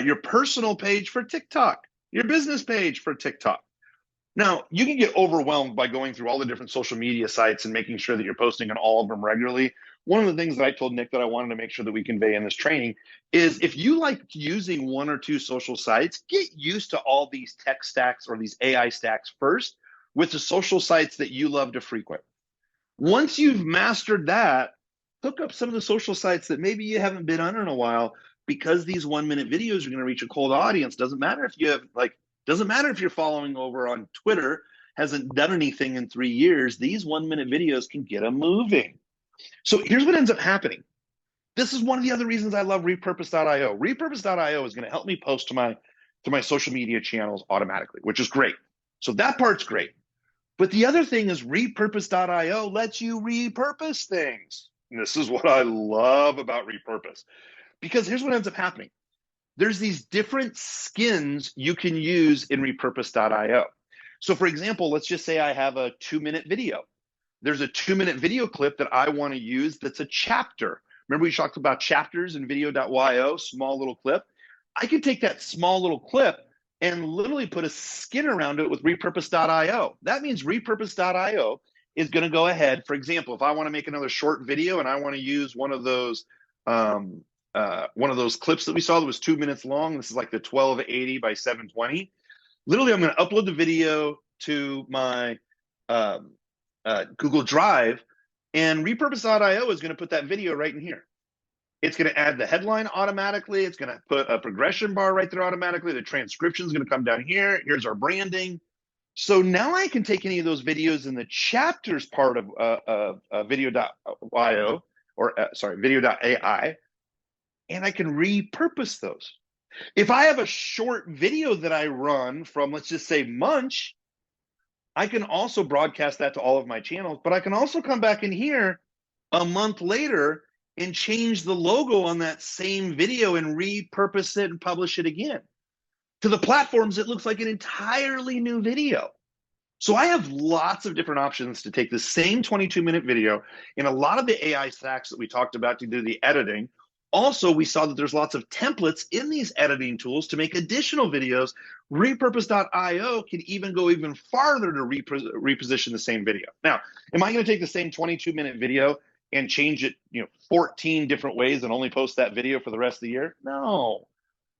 your personal page for TikTok, your business page for TikTok. Now, you can get overwhelmed by going through all the different social media sites and making sure that you're posting on all of them regularly. One of the things that I told Nick that I wanted to make sure that we convey in this training is, if you like using 1 or 2 social sites, get used to all these tech stacks or these AI stacks first with the social sites that you love to frequent. Once you've mastered that, hook up some of the social sites that maybe you haven't been on in a while, because these 1-minute videos are going to reach a cold audience. Doesn't matter if you have doesn't matter if you're following over on Twitter, hasn't done anything in 3 years. These 1-minute videos can get them moving. So here's what ends up happening. This is one of the other reasons I love repurpose.io. Repurpose.io is going to help me post to my social media channels automatically, which is great. So that part's great. But the other thing is repurpose.io lets you repurpose things. And this is what I love about repurpose, because here's what ends up happening. There's these different skins you can use in repurpose.io. So for example, let's just say I have a 2-minute video. There's a 2-minute video clip that I want to use that's a chapter. Remember we talked about chapters in video.io, small little clip. I could take that small little clip and literally put a skin around it with repurpose.io. That means repurpose.io is going to go ahead. For example, if I want to make another short video and I want to use one of those clips that we saw that was 2 minutes long. This is like the 1280 by 720. Literally, I'm going to upload the video to my Google Drive, and repurpose.io is going to put that video right in here. It's going to add the headline automatically. It's going to put a progression bar right there automatically. The transcription is going to come down here. Here's our branding. So now I can take any of those videos in the chapters part of video.io, or sorry, video.ai, and I can repurpose those. If I have a short video that I run from, let's just say, Munch, I can also broadcast that to all of my channels, but I can also come back in here a month later and change the logo on that same video and repurpose it and publish it again. To the platforms, it looks like an entirely new video. So I have lots of different options to take the same 22-minute video in a lot of the AI stacks that we talked about to do the editing. Also, we saw that there's lots of templates in these editing tools to make additional videos. Repurpose.io can even go even farther to reposition the same video. Now, am I going to take the same 22-minute video and change it, 14 different ways and only post that video for the rest of the year? No.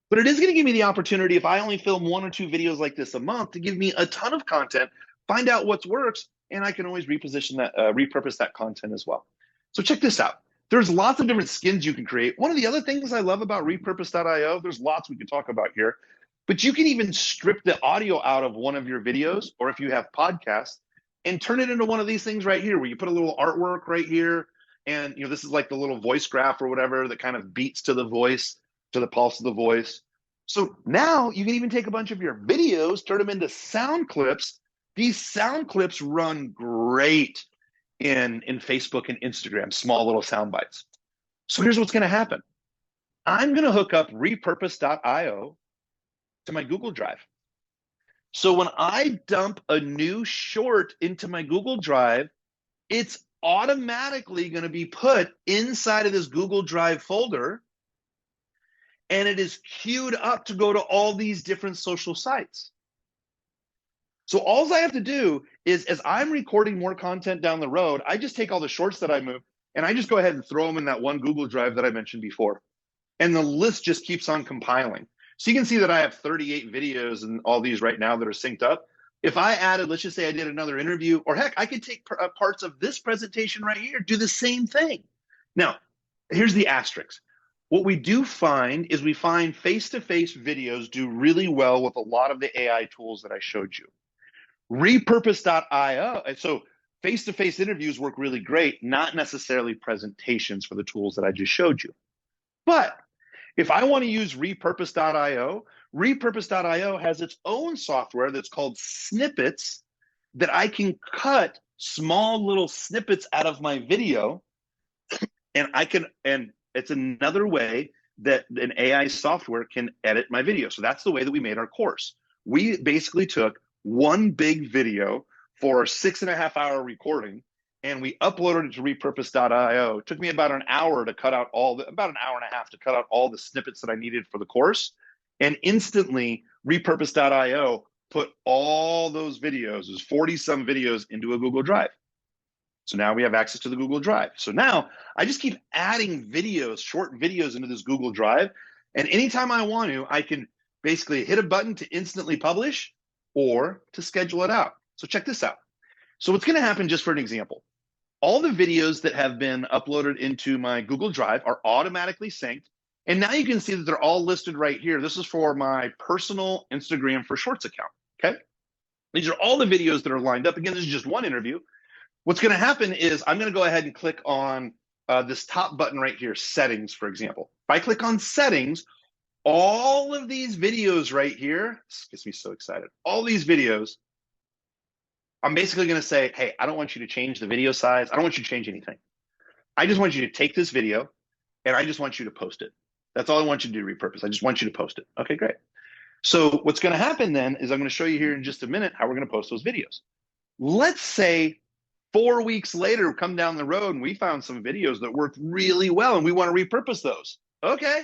But it is going to give me the opportunity, if I only film 1 or 2 videos like this a month, to give me a ton of content, find out what works, and I can always reposition that, repurpose that content as well. So check this out. There's lots of different skins you can create. One of the other things I love about repurpose.io, there's lots we can talk about here, but you can even strip the audio out of one of your videos, or if you have podcasts, and turn it into one of these things right here, where you put a little artwork right here, and this is like the little voice graph or whatever that kind of beats to the voice, to the pulse of the voice. So now you can even take a bunch of your videos, turn them into sound clips. These sound clips run great in Facebook and Instagram, small little sound bites. So here's what's going to happen. I'm going to hook up repurpose.io to my Google Drive. So when I dump a new short into my Google Drive, it's automatically going to be put inside of this Google Drive folder, and it is queued up to go to all these different social sites. So all I have to do is, as I'm recording more content down the road, I just take all the shorts that I move and I just go ahead and throw them in that one Google Drive that I mentioned before. And the list just keeps on compiling. So you can see that I have 38 videos and all these right now that are synced up. If I added, let's just say I did another interview, or heck, I could take parts of this presentation right here, do the same thing. Now, here's the asterisk. What we do find is we find face-to-face videos do really well with a lot of the AI tools that I showed you. Repurpose.io, and so face-to-face interviews work really great, not necessarily presentations for the tools that I just showed you. But if I want to use repurpose.io, repurpose.io has its own software that's called snippets, that I can cut small little snippets out of my video, and it's another way that an AI software can edit my video. So that's the way that we made our course. We basically took one big video for a 6.5-hour recording, and we uploaded it to repurpose.io. It took me about an hour to cut out about an hour and a half to cut out all the snippets that I needed for the course. And instantly, repurpose.io put all those videos, there's 40-some videos, into a Google Drive. So now we have access to the Google Drive. So now I just keep adding videos, short videos, into this Google Drive. And anytime I want to, I can basically hit a button to instantly publish or to schedule it out. So check this out. So what's going to happen, just for an example, all the videos that have been uploaded into my Google Drive are automatically synced. And now you can see that they're all listed right here. This is for my personal Instagram for Shorts account, okay? These are all the videos that are lined up. Again, this is just one interview. What's going to happen is I'm going to go ahead and click on this top button right here, settings, for example. If I click on settings, all of these videos right here, this gets me so excited. All these videos, I'm basically going to say, hey, I don't want you to change the video size. I don't want you to change anything. I just want you to take this video and I just want you to post it. That's all I want you to do, repurpose. I just want you to post it. Okay, great. So what's going to happen then is I'm going to show you here in just a minute how we're going to post those videos. Let's say 4 weeks later, come down the road and we found some videos that work really well and we want to repurpose those. Okay.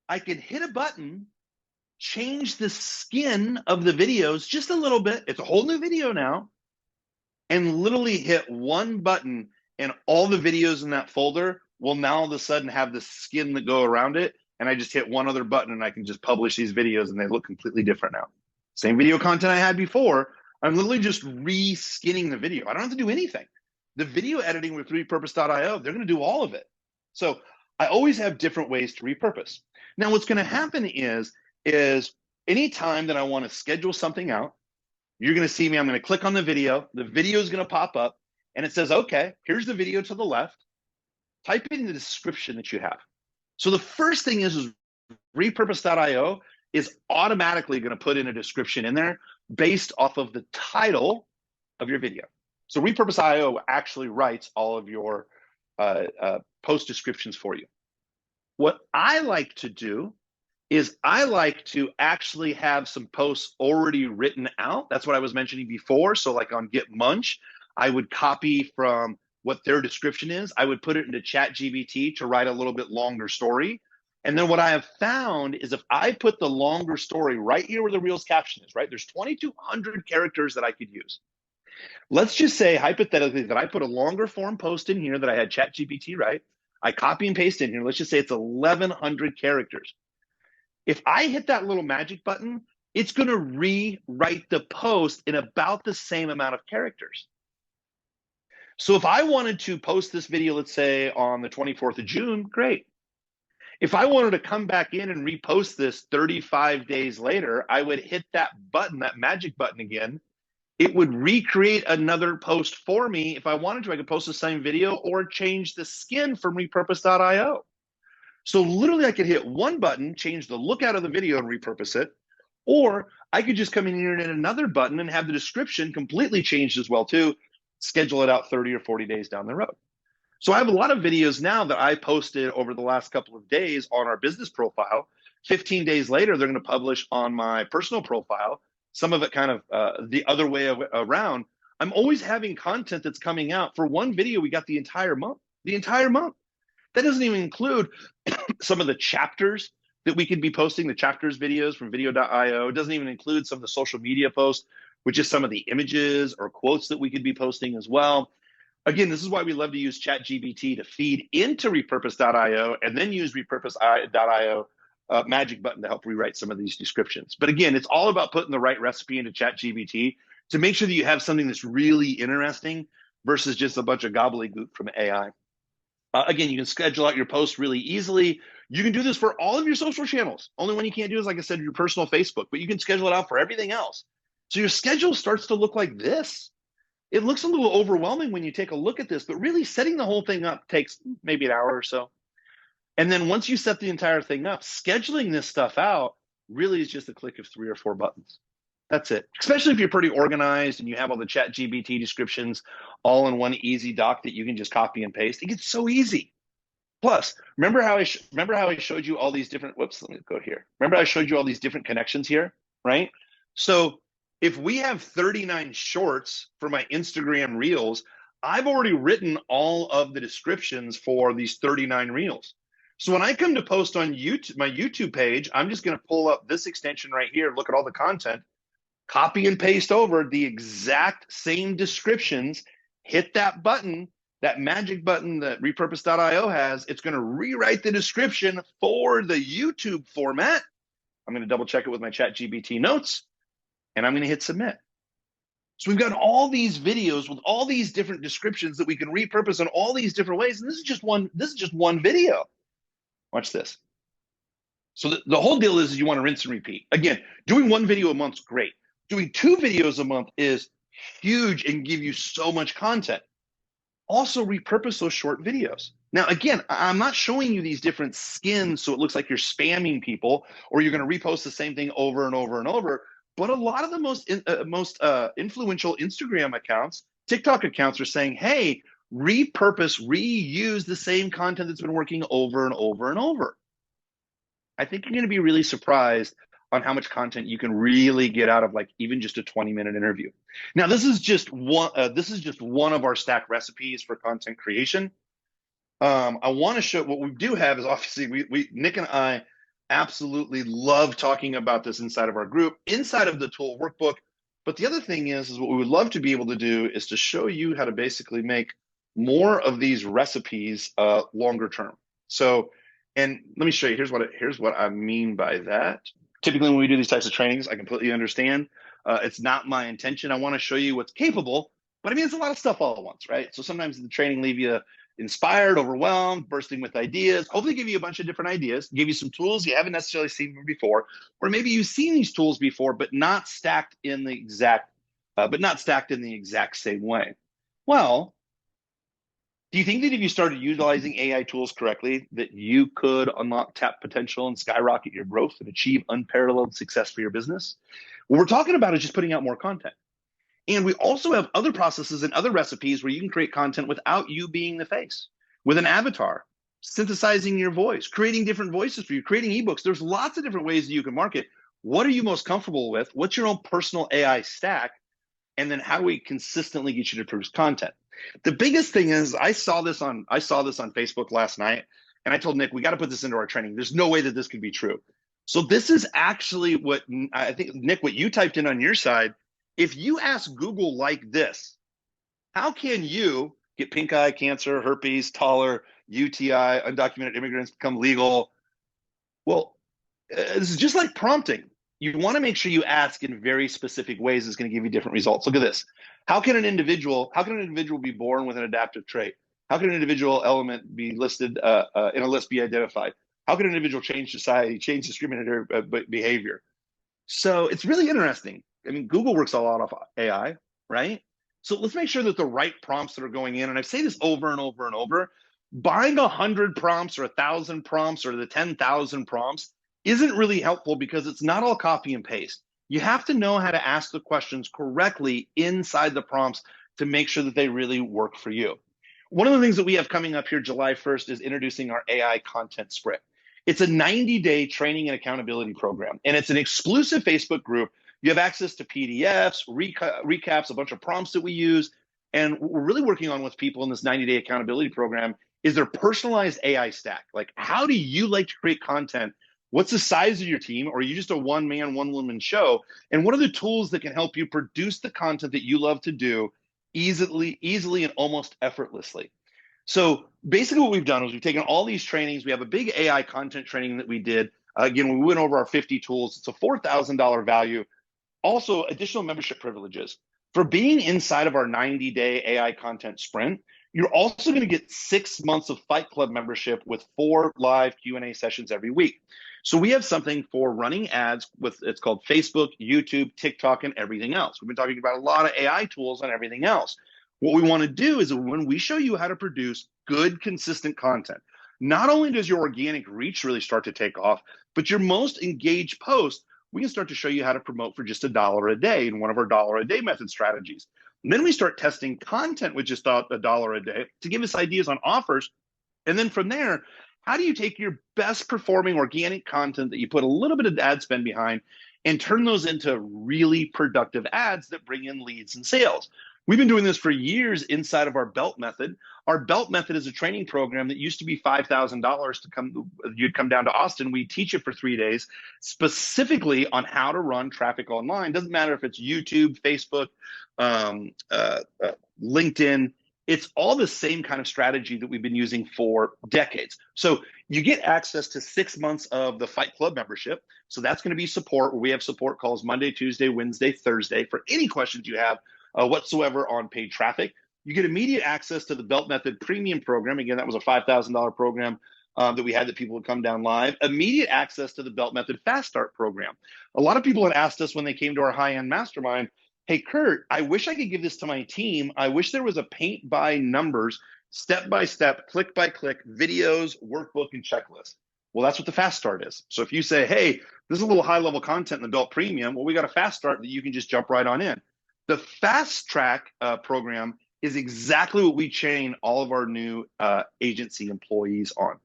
I can hit a button, change the skin of the videos just a little bit. It's a whole new video now, and literally hit one button and all the videos in that folder will now all of a sudden have the skin that go around it. And I just hit one other button and I can just publish these videos and they look completely different now. Same video content I had before. I'm literally just re-skinning the video. I don't have to do anything. The video editing with repurpose.io, they're going to do all of it. So I always have different ways to repurpose. Now, what's going to happen is anytime that I want to schedule something out, You're going to see me. I'm going to click on the video. The video is going to pop up and it says, okay, here's the video to the left. Type in the description that you have. So the first thing is repurpose.io is automatically going to put in a description in there based off of the title of your video. So repurpose.io actually writes all of your post descriptions for you. What I like to do is I like to actually have some posts already written out. That's what I was mentioning before. So like on Get Munch, I would copy from what their description is. I would put it into Chat GPT to write a little bit longer story. And then what I have found is if I put the longer story right here where the Reels caption is, right? There's 2,200 characters that I could use. Let's just say hypothetically that I put a longer form post in here that I had Chat GPT write. I copy and paste in here. Let's just say it's 1,100 characters. If I hit that little magic button, it's going to rewrite the post in about the same amount of characters. So if I wanted to post this video, let's say on the 24th of June, great. If I wanted to come back in and repost this 35 days later, I would hit that button, that magic button again. It would recreate another post for me. If I wanted to, I could post the same video or change the skin from repurpose.io. So literally I could hit one button, change the look out of the video and repurpose it, or I could just come in here and hit another button and have the description completely changed as well too, schedule it out 30 or 40 days down the road. So I have a lot of videos now that I posted over the last couple of days on our business profile. 15 days later, they're going to publish on my personal profile, some of it kind of the other way around. I'm always having content that's coming out. For one video, we got the entire month. That doesn't even include some of the chapters that we could be posting, the chapters videos from video.io. It doesn't even include some of the social media posts, which is some of the images or quotes that we could be posting as well. Again, this is why we love to use ChatGPT to feed into repurpose.io and then use repurpose.io magic button to help rewrite some of these descriptions. But again, it's all about putting the right recipe into ChatGPT to make sure that you have something that's really interesting versus just a bunch of gobbledygook from AI. Again, you can schedule out your posts really easily. You can do this for all of your social channels. Only one you can't do is, like I said, your personal Facebook, but you can schedule it out for everything else. So your schedule starts to look like this. It looks a little overwhelming when you take a look at this, but really setting the whole thing up takes maybe an hour or so. And then once you set the entire thing up, scheduling this stuff out really is just a click of 3 or 4 buttons. That's it. Especially if you're pretty organized and you have all the Chat GPT descriptions all in one easy doc that you can just copy and paste. It gets so easy. Plus, remember how I showed you all these different, whoops, let me go here. Remember I showed you all these different connections here, right? So if we have 39 shorts for my Instagram Reels, I've already written all of the descriptions for these 39 Reels. So when I come to post on YouTube, my YouTube page, I'm just going to pull up this extension right here, look at all the content, copy and paste over the exact same descriptions, hit that button, that magic button that repurpose.io has. It's going to rewrite the description for the YouTube format. I'm going to double check it with my ChatGPT notes, and I'm going to hit submit. So we've got all these videos with all these different descriptions that we can repurpose in all these different ways. And this is just one video. Watch this. So the whole deal is you want to rinse and repeat. Again, doing one video a month is great. Doing 2 videos a month is huge and give you so much content. Also repurpose those short videos. Now, again, I'm not showing you these different skins so it looks like you're spamming people or you're going to repost the same thing over and over and over. But a lot of the most influential Instagram accounts, TikTok accounts are saying, hey, repurpose, reuse the same content that's been working over and over and over. I think you're going to be really surprised on how much content you can really get out of like even just a 20-minute interview. Now, this is just one of our stack recipes for content creation. I want to show what we do have is obviously we Nick and I absolutely love talking about this inside of our group, inside of the tool workbook. But the other thing is what we would love to be able to do is to show you how to basically make more of these recipes longer term. So, and let me show you, here's what I mean by that. Typically when we do these types of trainings, I completely understand. It's not my intention. I want to show you what's capable, but I mean, it's a lot of stuff all at once, right? So sometimes the training leave you inspired, overwhelmed, bursting with ideas, hopefully give you a bunch of different ideas, give you some tools you haven't necessarily seen before, or maybe you've seen these tools before, but not stacked in the exact but not stacked in the exact same way. Well, do you think that if you started utilizing AI tools correctly, that you could unlock tap potential and skyrocket your growth and achieve unparalleled success for your business? What we're talking about is just putting out more content. And we also have other processes and other recipes where you can create content without you being the face, with an avatar, synthesizing your voice, creating different voices for you, creating ebooks. There's lots of different ways that you can market. What are you most comfortable with? What's your own personal AI stack? And then how do we consistently get you to produce content? The biggest thing is I saw this on Facebook last night, and I told Nick, we got to put this into our training. There's no way that this could be true. So this is actually what I think, Nick, what you typed in on your side. If you ask Google like this, how can you get pink eye, cancer, herpes, taller, UTI, undocumented immigrants become legal? Well, this is just like prompting. You want to make sure you ask in very specific ways. It's going to give you different results. Look at this. How can an individual be born with an adaptive trait? How can an individual element be listed in a list be identified? How can an individual change society, change discriminatory behavior? So it's really interesting. I mean, Google works a lot off AI, right? So let's make sure that the right prompts that are going in, and I say this over and over and over, buying 100 prompts or 1,000 prompts or the 10,000 prompts isn't really helpful because it's not all copy and paste. You have to know how to ask the questions correctly inside the prompts to make sure that they really work for you. One of the things that we have coming up here July 1st is introducing our AI content sprint. It's a 90-day training and accountability program, and it's an exclusive Facebook group. You have access to PDFs, recaps, a bunch of prompts that we use, and what we're really working on with people in this 90-day accountability program is their personalized AI stack. Like, how do you like to create content? What's the size of your team? Or are you just a one-man, one-woman show? And what are the tools that can help you produce the content that you love to do easily and almost effortlessly? So basically what we've done is we've taken all these trainings. We have a big AI content training that we did. Again, we went over our 50 tools. It's a $4,000 value. Also, additional membership privileges. For being inside of our 90-day AI content sprint, you're also going to get 6 months of Fight Club membership with 4 live Q&A sessions every week. So we have something for running ads with, it's called Facebook, YouTube, TikTok, and everything else. We've been talking about a lot of AI tools and everything else. What we want to do is when we show you how to produce good, consistent content, not only does your organic reach really start to take off, but your most engaged post, we can start to show you how to promote for just $1 a day in one of our $1 a day method strategies. And then we start testing content with just $1 a day to give us ideas on offers. And then from there, how do you take your best performing organic content that you put a little bit of ad spend behind and turn those into really productive ads that bring in leads and sales? We've been doing this for years inside of our Belt Method. Our Belt Method is a training program that used to be $5,000 to come. You'd come down to Austin. We teach it for 3 days, specifically on how to run traffic online. Doesn't matter if it's YouTube, Facebook, LinkedIn. It's all the same kind of strategy that we've been using for decades. So you get access to 6 months of the Fight Club membership. So that's going to be support. We have support calls Monday, Tuesday, Wednesday, Thursday for any questions you have whatsoever on paid traffic. You get immediate access to the Belt Method Premium program. Again, that was a $5,000 program that we had that people would come down live. Immediate access to the Belt Method Fast Start program. A lot of people had asked us when they came to our high-end mastermind, hey, Kurt, I wish I could give this to my team. I wish there was a paint by numbers, step-by-step, click-by-click, videos, workbook, and checklist. Well, that's what the Fast Start is. So if you say, hey, this is a little high-level content in the Belt Premium, well, we got a Fast Start that you can just jump right on in. The Fast Track program is exactly what we train all of our new agency employees on.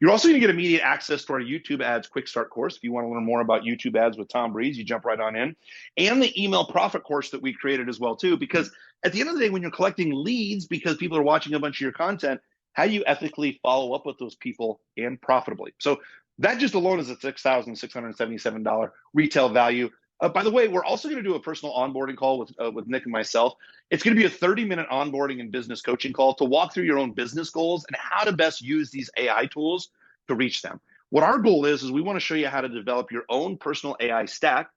You're also going to get immediate access to our YouTube Ads Quick Start course. If you want to learn more about YouTube ads with Tom Breeze, you jump right on in. And the email profit course that we created as well, too, because at the end of the day, when you're collecting leads because people are watching a bunch of your content, how do you ethically follow up with those people and profitably? So that just alone is a $6,677 retail value. By the way, we're also going to do a personal onboarding call with Nick and myself. It's going to be a 30-minute onboarding and business coaching call to walk through your own business goals and how to best use these AI tools to reach them. What our goal is we want to show you how to develop your own personal AI stack.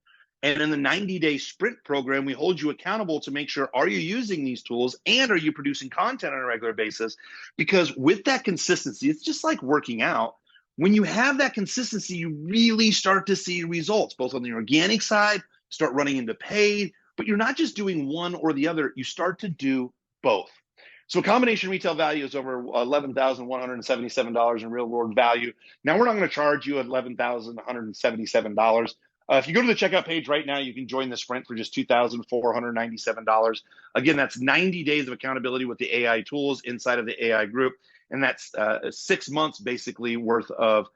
And in the 90-day sprint program, we hold you accountable to make sure, are you using these tools and are you producing content on a regular basis? Because with that consistency, it's just like working out. When you have that consistency, you really start to see results, both on the organic side, start running into paid, but you're not just doing one or the other, you start to do both. So a combination retail value is over $11,177 in real world value. Now we're not going to charge you $11,177. If you go to the checkout page right now, you can join the sprint for just $2,497. Again, that's 90 days of accountability with the AI tools inside of the AI group. And that's 6 months basically worth of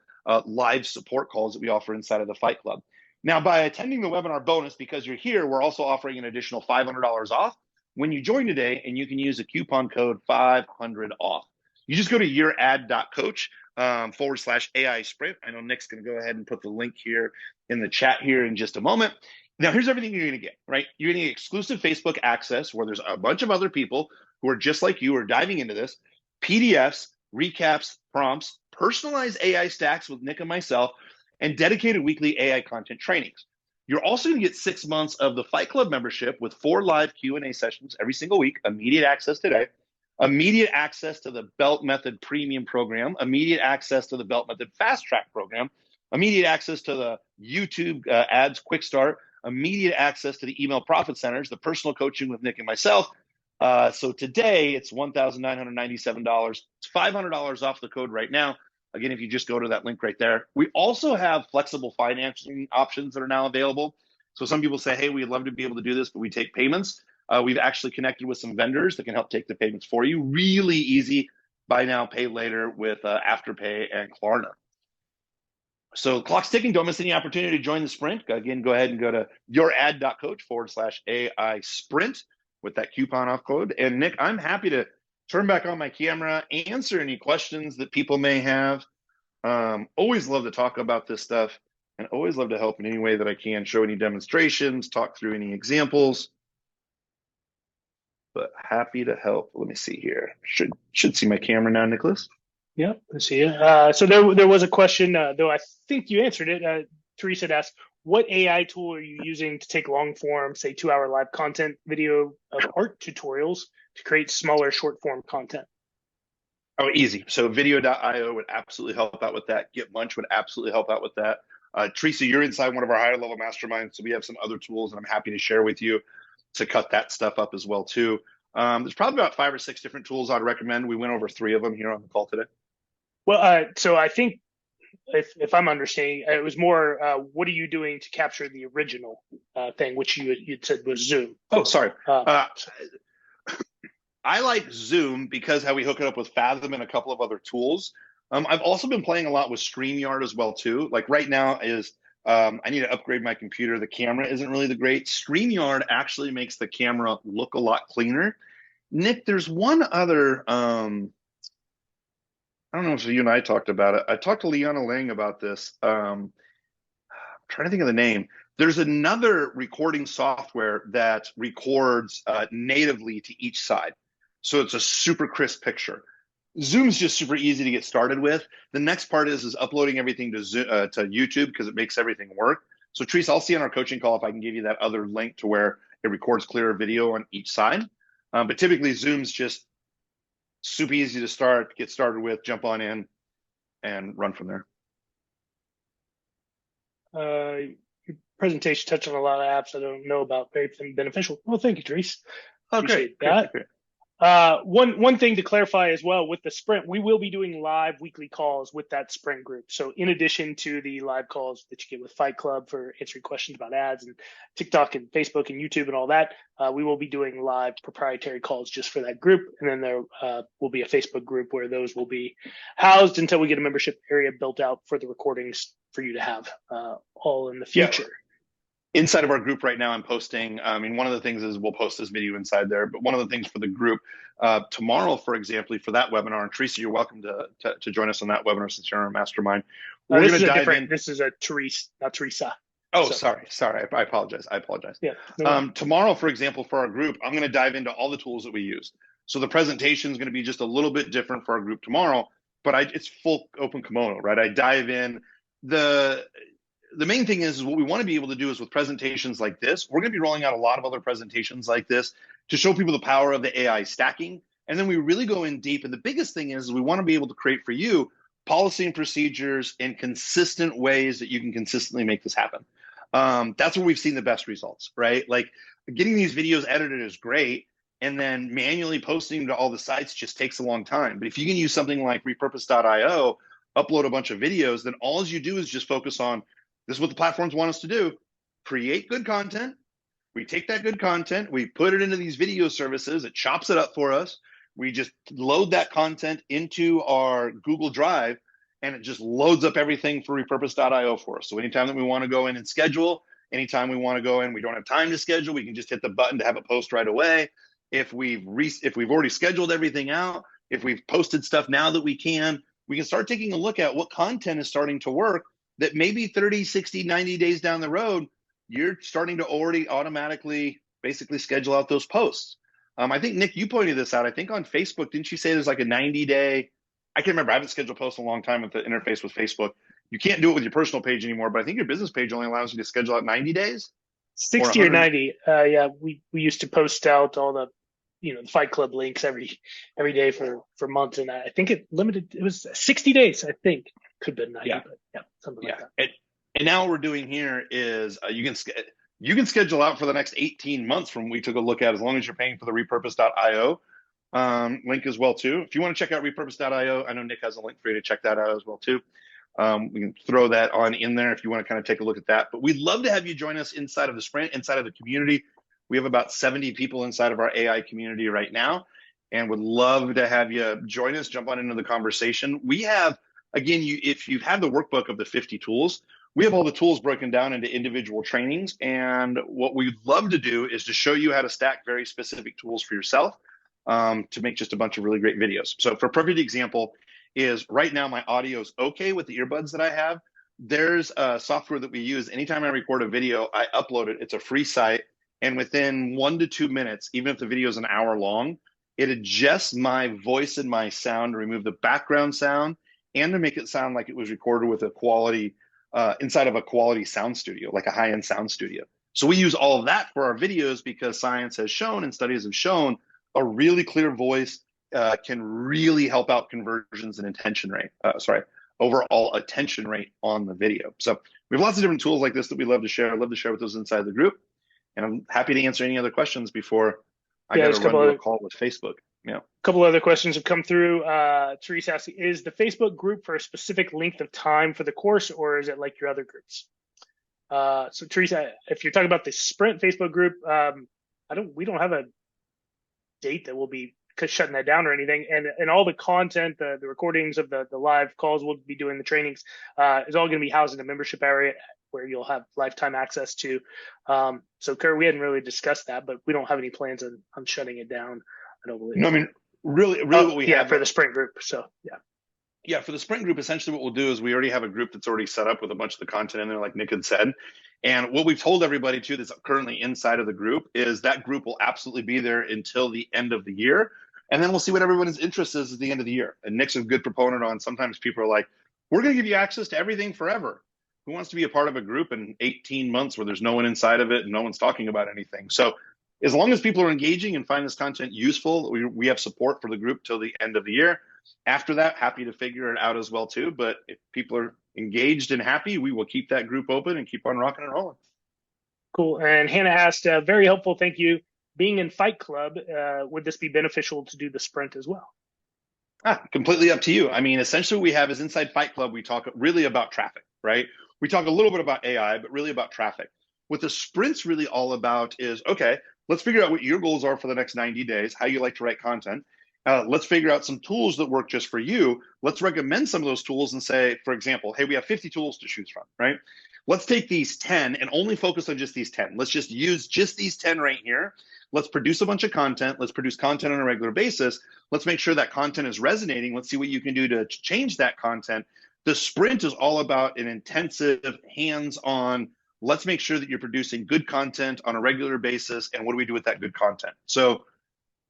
live support calls that we offer inside of the Fight Club. Now, by attending the webinar bonus, because you're here, we're also offering an additional $500 off when you join today, and you can use the coupon code 500 off. You just go to yourad.coach /AI sprint. I know Nick's going to go ahead and put the link here in the chat here in just a moment. Now, here's everything you're going to get, right? You're going to get exclusive Facebook access where there's a bunch of other people who are just like you are diving into this, PDFs, recaps, prompts, personalized AI stacks with Nick and myself, and dedicated weekly AI content trainings. You're also going to get 6 months of the Fight Club membership with 4 live Q&A sessions every single week, immediate access today, immediate access to the Belt Method Premium program, immediate access to the Belt Method Fast Track program, immediate access to the YouTube ads Quick Start, immediate access to the email profit centers, the personal coaching with Nick and myself. So today it's $1,997. It's $500 off the code right now. Again, if you just go to that link right there. We also have flexible financing options that are now available. So some people say, hey, we'd love to be able to do this, but we take payments. We've actually connected with some vendors that can help take the payments for you. Really easy, buy now, pay later with Afterpay and Klarna. So clock's ticking. Don't miss any opportunity to join the sprint. Again, go ahead and go to yourad.coach /AI sprint with that coupon off code. And Nick, I'm happy to turn back on my camera, answer any questions that people may have. Always love to talk about this stuff and always love to help in any way that I can, show any demonstrations, talk through any examples. But happy to help. Let me see here. Should see my camera now, Nicholas. Yep, I see it. So there was a question, though I think you answered it. Teresa had asked, what AI tool are you using to take long form, say 2-hour live content video of art tutorials to create smaller short form content? Oh, easy. So video.io would absolutely help out with that. Get Munch would absolutely help out with that. Teresa, you're inside one of our higher level masterminds, so we have some other tools that I'm happy to share with you to cut that stuff up as well too. There's probably about 5 or 6 different tools I'd recommend. We went over 3 of them here on the call today. Well, so I think if I'm understanding, it was more, what are you doing to capture the original thing, which you said was Zoom? Oh, sorry. I like Zoom because how we hook it up with Fathom and a couple of other tools. I've also been playing a lot with StreamYard as well too. Like right now is I need to upgrade my computer. The camera isn't really the great. StreamYard actually makes the camera look a lot cleaner. Nick, there's one other, I don't know if you and I talked about it. I talked to Liana Lang about this. I'm trying to think of the name. There's another recording software that records natively to each side. So it's a super crisp picture. Zoom's just super easy to get started with. The next part is uploading everything to YouTube because it makes everything work. So Teresa, I'll see on our coaching call if I can give you that other link to where it records clearer video on each side. But typically Zoom's just super easy to get started with, jump on in and run from there. Your presentation touched on a lot of apps I don't know about, very beneficial. Well, thank you, Teresa. Okay, that. Great. One thing to clarify as well with the sprint, we will be doing live weekly calls with that sprint group. So in addition to the live calls that you get with Fight Club for answering questions about ads and TikTok and Facebook and YouTube and all that, we will be doing live proprietary calls just for that group. And then there will be a Facebook group where those will be housed until we get a membership area built out for the recordings for you to have all in the future. Yeah. Inside of our group right now, I'm posting, one of the things is we'll post this video inside there, but one of the things for the group tomorrow, for example, for that webinar, and Teresa, you're welcome to join us on that webinar since you're in our mastermind. We're going to dive in. This is a Teresa, not Teresa. Oh, so. Sorry. I apologize. Yeah. Tomorrow, for example, for our group, I'm going to dive into all the tools that we use. So the presentation is going to be just a little bit different for our group tomorrow, but it's full open kimono, right? I dive in. The main thing is what we want to be able to do is with presentations like this, we're going to be rolling out a lot of other presentations like this to show people the power of the AI stacking. And then we really go in deep. And the biggest thing is we want to be able to create for you policy and procedures in consistent ways that you can consistently make this happen. That's where we've seen the best results, right? Like getting these videos edited is great. And then manually posting them to all the sites just takes a long time. But if you can use something like repurpose.io, upload a bunch of videos, then all you do is just focus on this is what the platforms want us to do: create good content. We take that good content, we put it into these video services, it chops it up for us. We just load that content into our Google Drive, and it just loads up everything for repurpose.io for us. So anytime that we want to go in and schedule, anytime we want to go in, we don't have time to schedule, we can just hit the button to have it post right away. If we've already scheduled everything out, if we've posted stuff now that we can start taking a look at what content is starting to work that maybe 30, 60, 90 days down the road, you're starting to already automatically basically schedule out those posts. I think, Nick, you pointed this out. I think on Facebook, didn't you say there's like a 90-day, I can't remember. I haven't scheduled posts in a long time with the interface with Facebook. You can't do it with your personal page anymore, but I think your business page only allows you to schedule out 90 days. 60 or 90. Yeah, we used to post out all the the Fight Club links every day for months, and I think it was 60 days. I think could have been 90, but yeah, something like that. And now what we're doing here is you can schedule out for the next 18 months from we took a look at, as long as you're paying for the repurpose.io link as well too. If you want to check out repurpose.io, I know Nick has a link for you to check that out as well too. We can throw that on in there if you want to kind of take a look at that. But we'd love to have you join us inside of the sprint, inside of the community. We have about 70 people inside of our AI community right now, and would love to have you join us, jump on into the conversation. We have, again, if you've had the workbook of the 50 tools, we have all the tools broken down into individual trainings. And what we'd love to do is to show you how to stack very specific tools for yourself to make just a bunch of really great videos. So for a perfect example is right now my audio is okay with the earbuds that I have. There's a software that we use. Anytime I record a video, I upload it. It's a free site. And within 1 to 2 minutes, even if the video is an hour long, it adjusts my voice and my sound to remove the background sound and to make it sound like it was recorded with a quality, inside of a quality sound studio, like a high-end sound studio. So we use all of that for our videos because science has shown and studies have shown a really clear voice can really help out conversions and overall attention rate on the video. So we have lots of different tools like this that we love to share. I love to share with those inside the group. And I'm happy to answer any other questions before I got to run to a call with Facebook. Yeah. A couple other questions have come through. Teresa asks, is the Facebook group for a specific length of time for the course, or is it like your other groups? So Teresa, if you're talking about the Sprint Facebook group, we don't have a date that we'll be shutting that down or anything. And all the content, the recordings of the live calls we'll be doing, the trainings, is all going to be housed in a membership area where you'll have lifetime access to. So Kurt, we hadn't really discussed that, but we don't have any plans on shutting it down. I don't believe. No, I mean, really what we have for the Sprint group. So yeah, for the Sprint group, essentially what we'll do is we already have a group that's already set up with a bunch of the content in there, like Nick had said. And what we've told everybody too that's currently inside of the group is that group will absolutely be there until the end of the year. And then we'll see what everyone's interest is at the end of the year. And Nick's a good proponent on, sometimes people are like, we're going to give you access to everything forever. Who wants to be a part of a group in 18 months where there's no one inside of it and no one's talking about anything? So as long as people are engaging and find this content useful, we have support for the group till the end of the year. After that, happy to figure it out as well too. But if people are engaged and happy, we will keep that group open and keep on rocking and rolling. Cool. And Hannah asked, very helpful, thank you. Being in Fight Club, would this be beneficial to do the Sprint as well? Completely up to you. I mean, essentially what we have is inside Fight Club, we talk really about traffic, right? We talk a little bit about AI, but really about traffic. What the Sprint's really all about is, okay, let's figure out what your goals are for the next 90 days, how you like to write content. Let's figure out some tools that work just for you. Let's recommend some of those tools and say, for example, hey, we have 50 tools to choose from, right? Let's take these 10 and only focus on just these 10. Let's just use just these 10 right here. Let's produce a bunch of content. Let's produce content on a regular basis. Let's make sure that content is resonating. Let's see what you can do to change that content. The Sprint is all about an intensive, hands-on, let's make sure that you're producing good content on a regular basis. And what do we do with that good content? So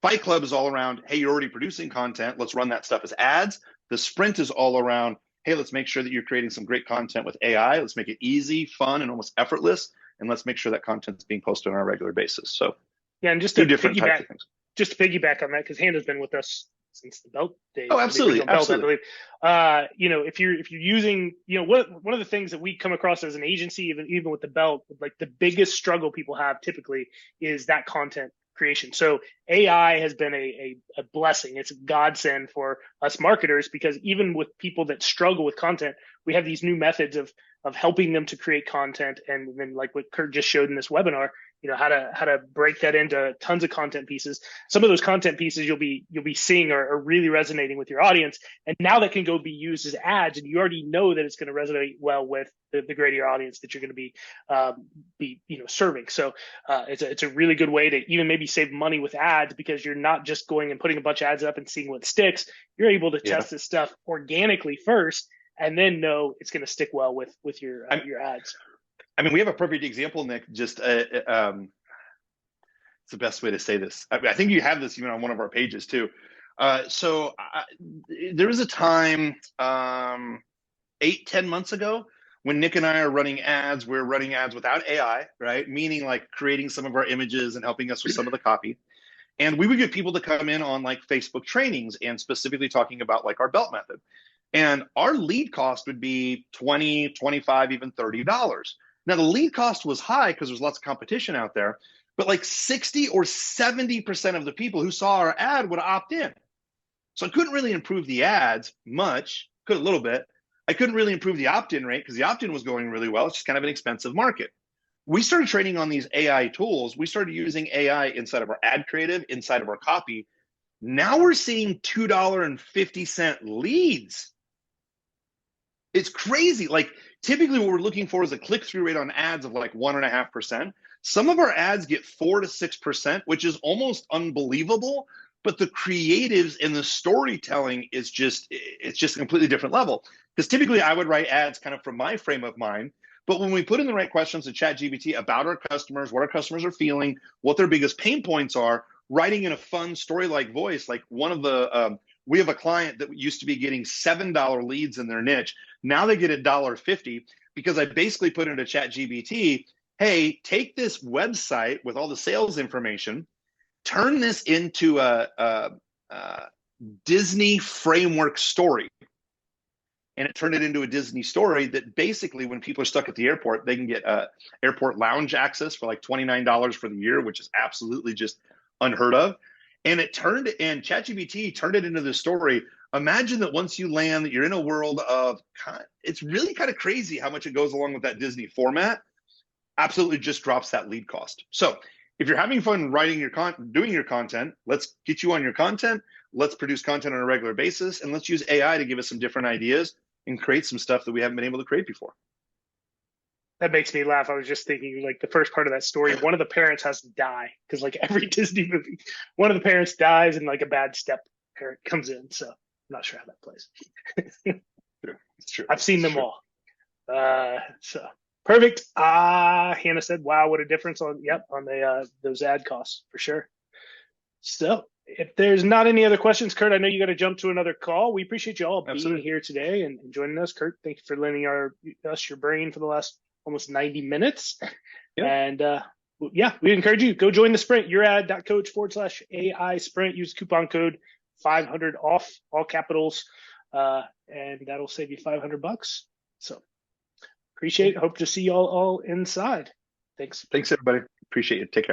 Fight Club is all around, hey, you're already producing content. Let's run that stuff as ads. The Sprint is all around, hey, let's make sure that you're creating some great content with AI. Let's make it easy, fun, and almost effortless. And let's make sure that content's being posted on a regular basis. So yeah, and just to piggyback on that, because Hannah's been with us since the belt days, Oh, the absolutely, original belt, I absolutely. believe. You know, if you're using, you know, one of the things that we come across as an agency, even with the belt, like the biggest struggle people have typically is that content creation. So AI has been a blessing. It's a godsend for us marketers, because even with people that struggle with content, we have these new methods of helping them to create content. And then, like what Kurt just showed in this webinar, you know, how to break that into tons of content pieces. Some of those content pieces you'll be seeing are really resonating with your audience, and now that can go be used as ads, and you already know that it's going to resonate well with the greater audience that you're going to be you know, serving. So it's a really good way to even maybe save money with ads, because you're not just going and putting a bunch of ads up and seeing what sticks. You're able to Yeah. test this stuff organically first, and then know it's going to stick well with your ads. I mean, we have a perfect example, Nick. Just it's the best way to say this. I think you have this even on one of our pages too. There was a time 8-10 months ago when Nick and I are running ads. We're running ads without AI, right? Meaning like creating some of our images and helping us with some of the copy. And we would get people to come in on like Facebook trainings and specifically talking about like our belt method. And our lead cost would be $20, $25, even $30. Now, the lead cost was high because there's lots of competition out there, but like 60 or 70% of the people who saw our ad would opt in. So I couldn't really improve the ads much, could a little bit. I couldn't really improve the opt-in rate because the opt-in was going really well. It's just kind of an expensive market. We started training on these AI tools. We started using AI inside of our ad creative, inside of our copy. Now we're seeing $2.50 leads. It's crazy. Like typically what we're looking for is a click-through rate on ads of like 1.5%. Some of our ads get 4 to 6%, which is almost unbelievable. But the creatives and the storytelling is it's just a completely different level. Because typically I would write ads kind of from my frame of mind. But when we put in the right questions to ChatGPT about our customers, what our customers are feeling, what their biggest pain points are, writing in a fun story-like voice, like one of the, we have a client that used to be getting $7 leads in their niche. Now they get $1.50 because I basically put into ChatGPT, hey, take this website with all the sales information, turn this into a Disney framework story. And it turned it into a Disney story that basically when people are stuck at the airport, they can get airport lounge access for like $29 for the year, which is absolutely just unheard of. And ChatGPT turned it into this story. Imagine that once you land, that you're in a world of, it's really kind of crazy how much it goes along with that Disney format. Absolutely just drops that lead cost. So if you're having fun writing doing your content, let's get you on your content. Let's produce content on a regular basis, and let's use AI to give us some different ideas and create some stuff that we haven't been able to create before. That makes me laugh. I was just thinking, like, the first part of that story, one of the parents has to die, because like every Disney movie, one of the parents dies and like a bad step parent comes in. So I'm not sure how that plays. It's true. I've seen them all. So perfect. Hannah said, wow, what a difference on those ad costs for sure. So if there's not any other questions, Kurt, I know you got to jump to another call. We appreciate you all being here today and joining us. Kurt, thank you for lending us your brain for the last almost 90 minutes. Yep. And we encourage you, go join the sprint, yourad.coach/AI sprint. Use coupon code 500 off, all capitals, and that'll save you $500. So appreciate it. Hope to see you all inside. Thanks. Thanks, everybody. Appreciate it. Take care.